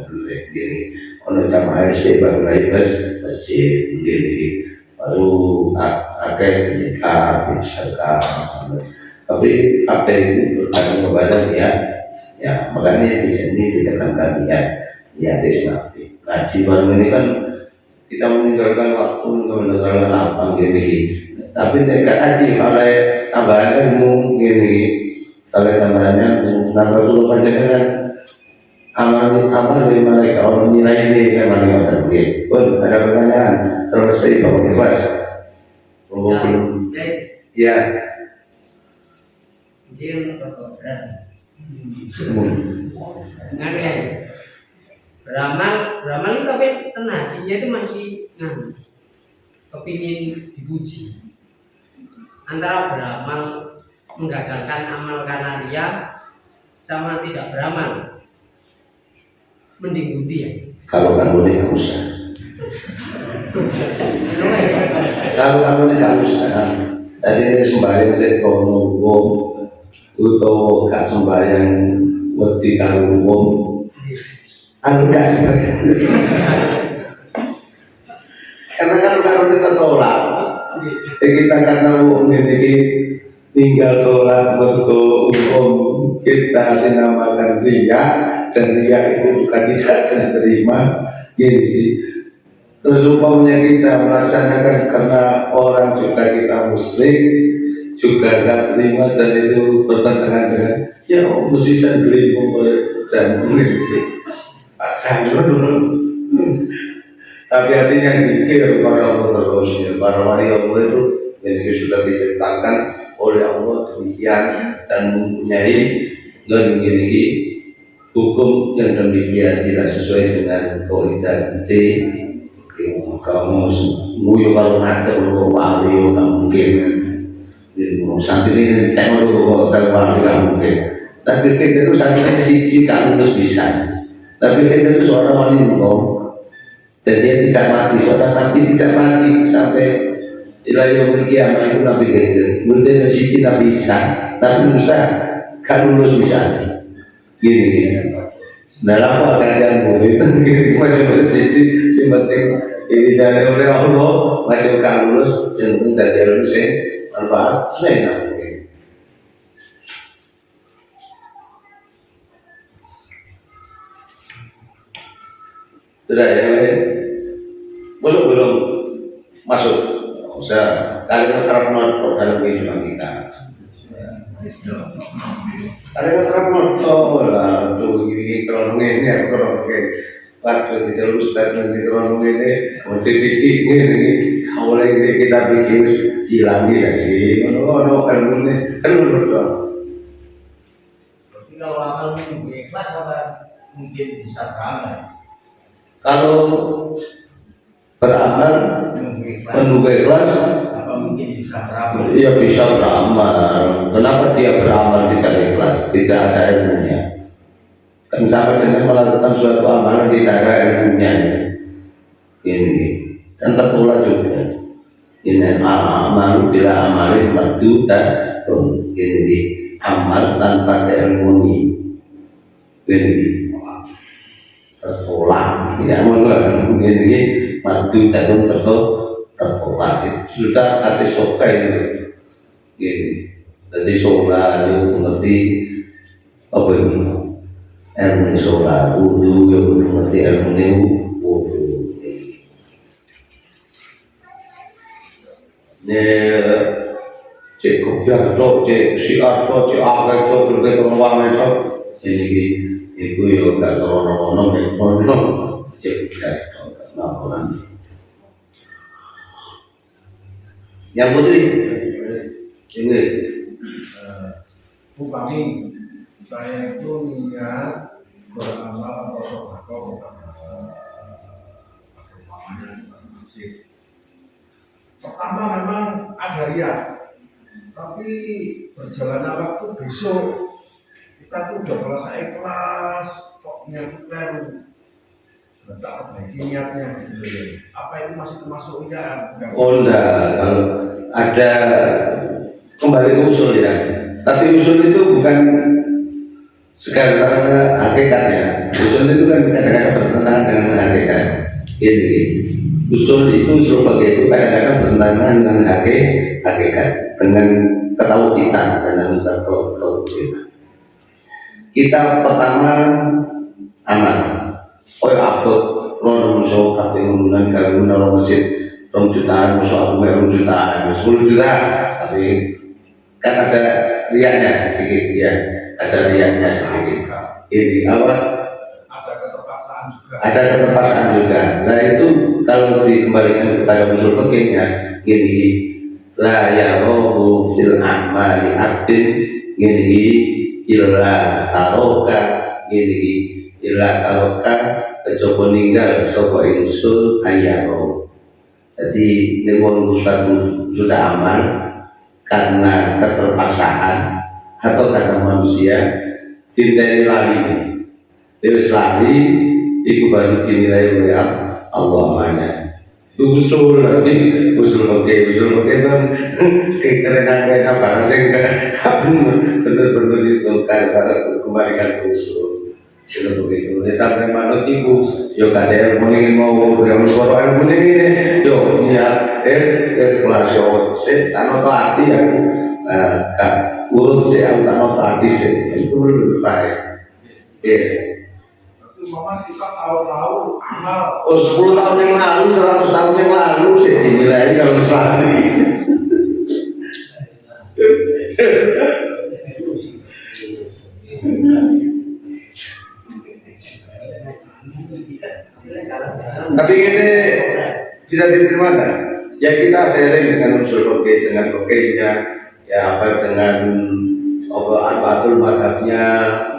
gini ono jamaah sing baru kayak masjid gini baru akan nikah misalkan, tapi apa itu bergantung kepada ya makanya di sini ditekankan niat Islam. Ngaji baru ini kan kita meninggalkan waktu untuk mendengarkan apa gini, tapi dekat haji oleh tambahannya mungkin oleh tambahannya nambah dulu panjangan amal dari mereka orang nilai ini kayak mana yang pun ada pertanyaan selesai Pak Ikhlas. Belum ya dia berkotoran dengan beramal itu tapi tenagihnya itu masih kepingin dipuji antara beramal menggagalkan amal karena dia sama tidak beramal mending budi ya. Kalau kamu ini nggak usah. Kalau kamu ini nggak usah. Tadi ini sembahyang saya kalau atau gak sembahyang wedi kalau anu gak sembahyang. Karena kalau kita tolak, kita karena memiliki tinggal sholat berko kita dinamakan ria dan ria itu juga tidak diterima gini. Terus umpamanya kita melaksanakan karena orang juga kita muslim juga gak terima dan itu bertentangan dengan ya mesti sendiri dan dulu tapi artinya dikir pada Allah terus ya para wali Allah itu yang sudah ditetapkan oleh Allah demikian dan mempunyai gini hukum yang demikian tidak sesuai dengan kaidah C. Kamu nguyu kalau ngatur lu wali nggak mungkin santri ini tengok dulu kalau wali nggak mungkin. Tapi kita itu santri siji tak lulus bisa. Tapi kita itu seorang wali ngomong. Dan dia tidak mati, seorang nabi tidak mati sampai ilahi kiamat itu nabi gitu. Mungkin siji tak bisa, tapi bisa kan lulus bisa. Gini. Nah, apa keadaan murid itu masih bersiji, si penting ini dari oleh Allah masih akan lulus, jangan dari lulus manfaat sudah mungkin. Sudah ya, belum masuk. Usah kalimat rahmat dalam kehidupan kita. Kalimat rahmat lah, tuh ini kronologi waktu di jalur statement di kronologi ini, titik ini, mulai ini kita bikin hilang lagi, ono ilmunya betul. Tapi kalau amal menunggu ikhlas apa mungkin bisa beramal? Kalau beramal menunggu ikhlas, apa mungkin bisa beramal? iya bisa beramal. Kenapa dia beramal tidak ikhlas? Tidak ada ilmunya. Kan sama dengan melakukan suatu amalan tidak ada ilmunya. Ini kan tertular juga. Ini amal bila amalin waktu dan ini amal tanpa ilmu ini tertolak. Ya mulai ini waktu dan tertolak. Sudah hati sokai itu. Ini jadi sholat itu mengerti apa ini? ilmu sholat wudu ya kudu ngerti ilmu wudu. Cek kopiah tok, cek siar tok, cek akeh tok, berbagai orang tok. Jadi itu ya gak krono-krono krono cek kopiah tok, laporan. Yang putri, ini Upami saya itu niat beramal atau sodako pertama memang ada riak, tapi berjalannya waktu besok kita tuh udah merasa ikhlas kok niat baru tak perbaiki niatnya gitu ya. Apa itu masih termasuk niat? oh enggak, kalau ada kembali ke usul ya. Tapi usul itu bukan segala hakikatnya. Usul itu kan kadang-kadang bertentangan dengan hakikat. Ini usul sebagai itu kadang-kadang bertentangan dengan hakikat, dengan ketauhidan, dengan ketauhidan. Kita pertama aman. Oh apa? Rono musuh kata unggulan kalau menaruh masjid 2 jutaan, musuh aku 2 jutaan, 10 juta, tapi kan ada riaknya sedikit ya, ada riaknya sedikit. Ini apa? Ada keterpaksaan juga. Ada keterpaksaan juga. Nah itu kalau dikembalikan kepada usul fikihnya, gini, la yarohu fil amali abdin, gini, illa taroka, gini, illa taroka, kecoba ninggal, sopo insul ayaro. Jadi ini wong sudah aman karena keterpaksaan atau karena manusia dinilai lali. Terus lali itu baru dinilai oleh Allah mana. Usul oke kan keterangan barang sehingga benar-benar itu karena kembalikan ke usul. Itu begitu. Sampai mana tipu, yo kadang mendingin mau dengan suara yang mendingin, yo niat kelas yo, tanah to hati aku, kak urut saya tanah to hati saya itu lebih baik. Tapi mama kita tahu-tahu amal. Oh 10 tahun yang lalu, 100 tahun yang lalu saya dinilai kalau selama Tapi ini bisa diterima kan? Ya kita sharing dengan usul fikih, dengan fikihnya, ya apa dengan al-batul madhabnya,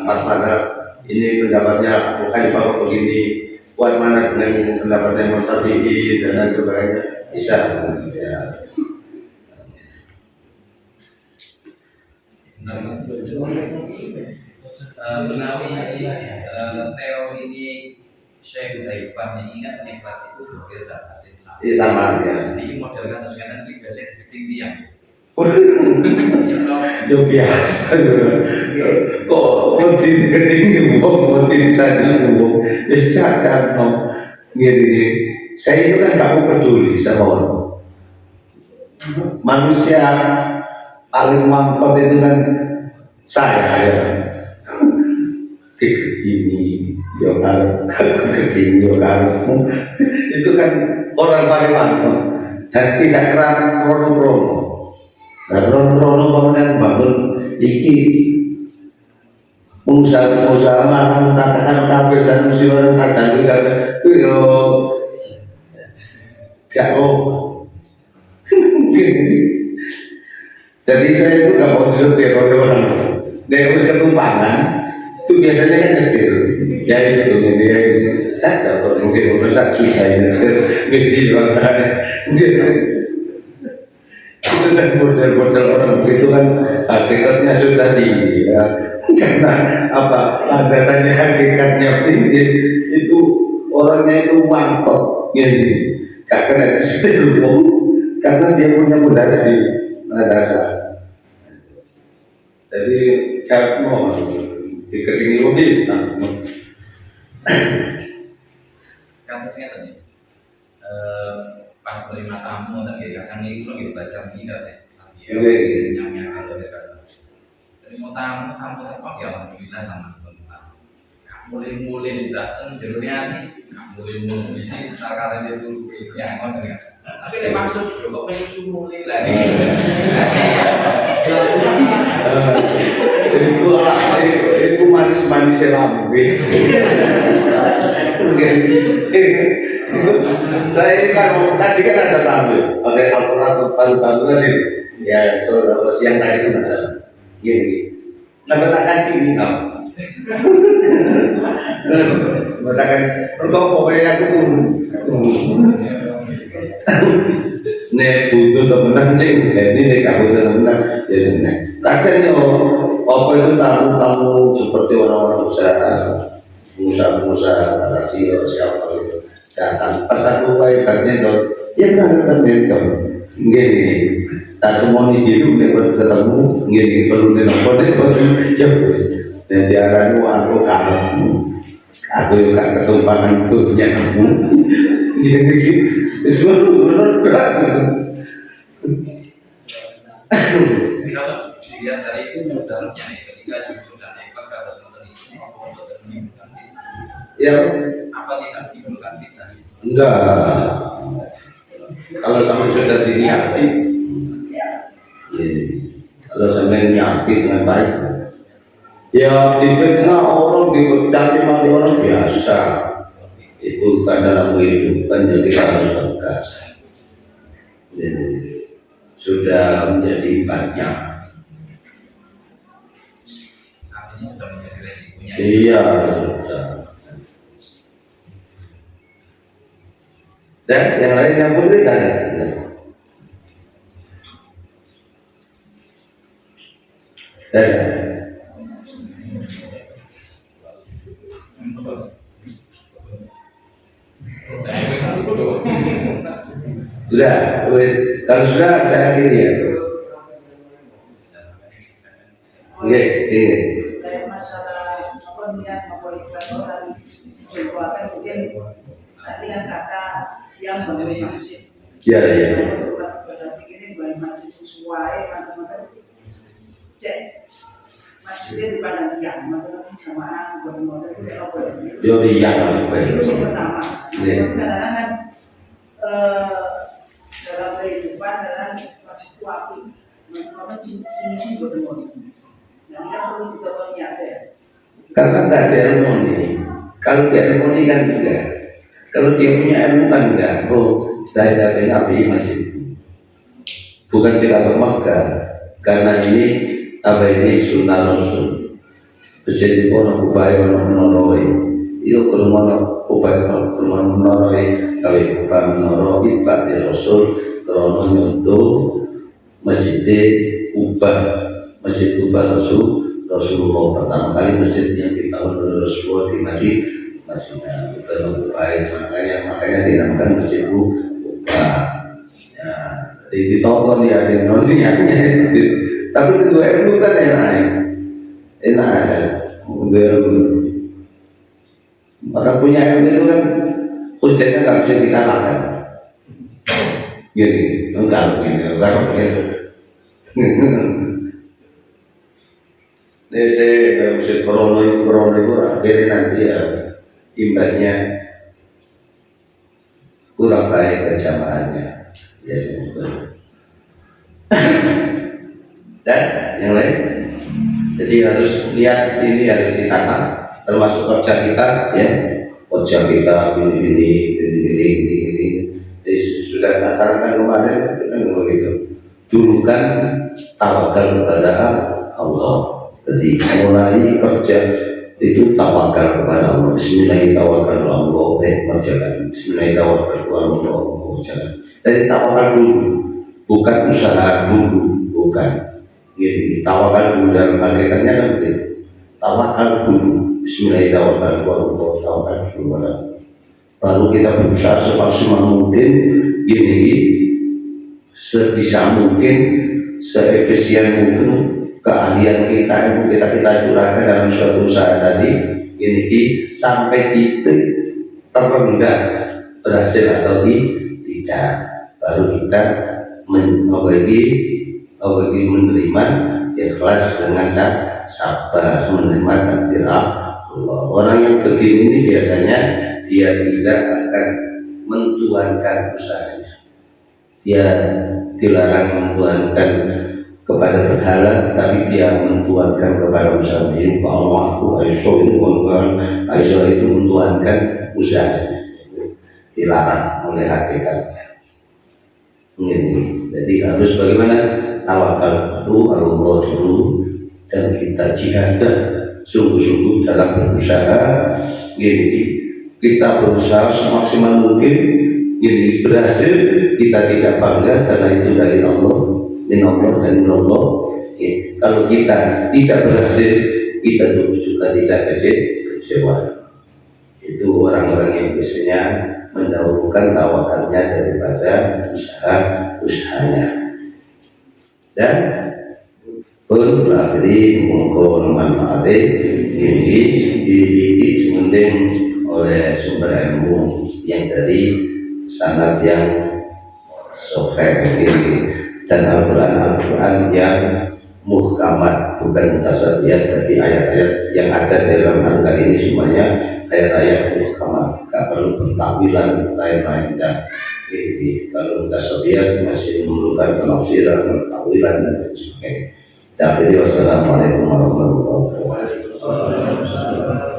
4 madhab ini pendapatnya bukan bapak begini, buat mana dengan pendapatnya Imam Syafi'i dan lain sebagainya bisa. Ya. Menawi teori ini Syekh Udaifah ini kan ikhlas itu juga dapat Ini sama ya. Ini model kasus sekarang ini biasanya ketinggi yang Yo biasa kok gede mau saja mau cacat mau gini. Saya itu kan kamu peduli sama orang. Manusia paling mampet itu kan saya ya. Ini yo ini yo itu kan orang paling mampet dan tidak krono. Nah, krono kemudian bangun iki pengusaha makan katakan kabeh dan musyawarah tadalul kabeh yo gak jadi saya itu gak mau disetir oleh orang dia harus ketumpangan itu biasanya kan nyetir ya itu dia saya gak mungkin udah 1 juta ini di luar mungkin itu kan model-model orang itu kan hakikatnya sudah tinggi ya. Karena apa landasannya hakikatnya tinggi itu orangnya itu mantap gini gak kena disitu karena dia punya fondasi dasar. Jadi cara mau diketinggi lebih kasusnya tadi pas terima tamu tadi kan ini lagi baca tidak nyamnya kalau dia kan jadi mau tamu apa ya alhamdulillah sama teman-teman mulai datang jadinya mulai sih sekarang itu ya ngoten kan. Tapi nek maksud kok pengen mulai lah. Itu manis-manis lambe. Saya ini kan tadi kan ada tamu pakai alternatif palu-palu tadi. Ya, saudara siang tadi itu ada gini. Nabatakan sini Nabatakan, kok pokoknya aku nek butuh temenan cing, ini nek gak butuh temenan ya seneng. Kadang yo apa itu tamu-tamu seperti orang-orang usaha, pengusaha kecil siapa itu datang pas aku baik katanya ya benar itu gini tak cuma di jiru nek ketemu gini perlu nelpon ya wis dan diarani aku kamu aku juga ketumpangan turnya kamu gini wis bener Kalau dilihat dari itu dalamnya nih ketika jujur dan ikhlas kata teman ini bukan ya apa tidak dibutuhkan kita. enggak kalau sampai sudah diniati ya, kalau sampai niati dengan baik ya difitnah orang dicaci maki orang biasa itu kan dalam kehidupan jadi harus tegas jadi sudah menjadi pasnya Artinya sudah menjadi resikonya. iya sudah dan yang lain yang putih kan dan sudah kalau sudah saya akhiri ya oke ini Kayak masalah niat membolehkan orang mencoba mungkin saat dengan kata yang bangun masjid. ya ya Berarti ini bangun masjid sesuai maka cek masjidnya di pandang yang maka samaan buat itu apa ya? yo iya Itu yang pertama. Iya. Kadang-kadang dalam kehidupan dalam masjid kuati, maka sini bertemu. Nah, kita perlu juga menyadari. karena nggak seremoni kalau seremoni kan juga kalau dia punya ilmu kan enggak saya ngapain masjid bukan cerita Makkah karena ini apa ini sunnah Rasul masjid itu orang upaya orang menoroi itu kalau upaya orang menoroi kalau upaya menoroi ibadah Rasul kalau menyentuh masjid ubah Rasulullah pertama kali masjid yang dibangun oleh Rasulullah di Madinah itu baik makanya dinamakan masjid ubah ya di toko nih ada yang nonsinya tapi kedua itu kan enak aja untuk ilmu orang punya ilmu itu kan hujatnya nggak bisa dikalahkan gini enggak begitu ini saya usir corona itu akhirnya nanti ya imbasnya kurang baik kejamaahnya ya sebetulnya dan yang lain jadi harus lihat ini harus ditata termasuk kerja kita ya kerja kita ini jadi sudah katakan kemarin kan begitu dulu kan tawakal kepada Allah. Jadi mulai kerja itu tawakal kepada Allah. Bismillahirrahmanirrahim. Kerjakan. Bismillahirrahmanirrahim. Kerjakan. Jadi tawakal dulu, bukan usaha dulu, bukan. Jadi tawakal dulu dalam hakikatnya kan begitu. Tawakal dulu. Bismillahirrahmanirrahim. Tawakal dulu. Lalu kita berusaha semaksimal mungkin gini, sebisa mungkin, seefisien mungkin. Keahlian kita itu kita curahkan dalam suatu usaha tadi ini sampai titik terendah berhasil atau tidak baru kita menerima ikhlas dengan sabar menerima takdir Allah Allah. Orang yang begini ini biasanya dia tidak akan mentuankan usahanya. Dia dilarang mentuankan kepada berhala, tapi dia mentuankan kepada usaha ini. Allah aku Aisyah itu Aisyah itu mentuankan usahanya, dilarang oleh hakikatnya. Ini. Jadi harus bagaimana? Tawakal dulu, Allah dulu, dan kita jihad sungguh-sungguh dalam berusaha. Jadi kita berusaha semaksimal mungkin. Jadi berhasil kita tidak bangga karena itu dari Allah, min Allah dan min Allah. Kalau kita tidak berhasil, kita juga tidak kecewa. Itu orang-orang yang biasanya mendahulukan tawakalnya daripada usahanya. Dan berlari mengkon manfaat ini dididik sementing oleh sumber ilmu yang dari sanad yang sahih ini dan Al-Quran yang muhkamat, bukan mutasabiyat, tapi ayat-ayat yang ada dalam Al-Quran ini semuanya ayat-ayat muhkamat, tidak perlu pentakwilan lain-lain. Dan kalau mutasabiyat masih memerlukan penafsiran, pentakwilan dan sebagainya. Wassalamualaikum warahmatullahi wabarakatuh.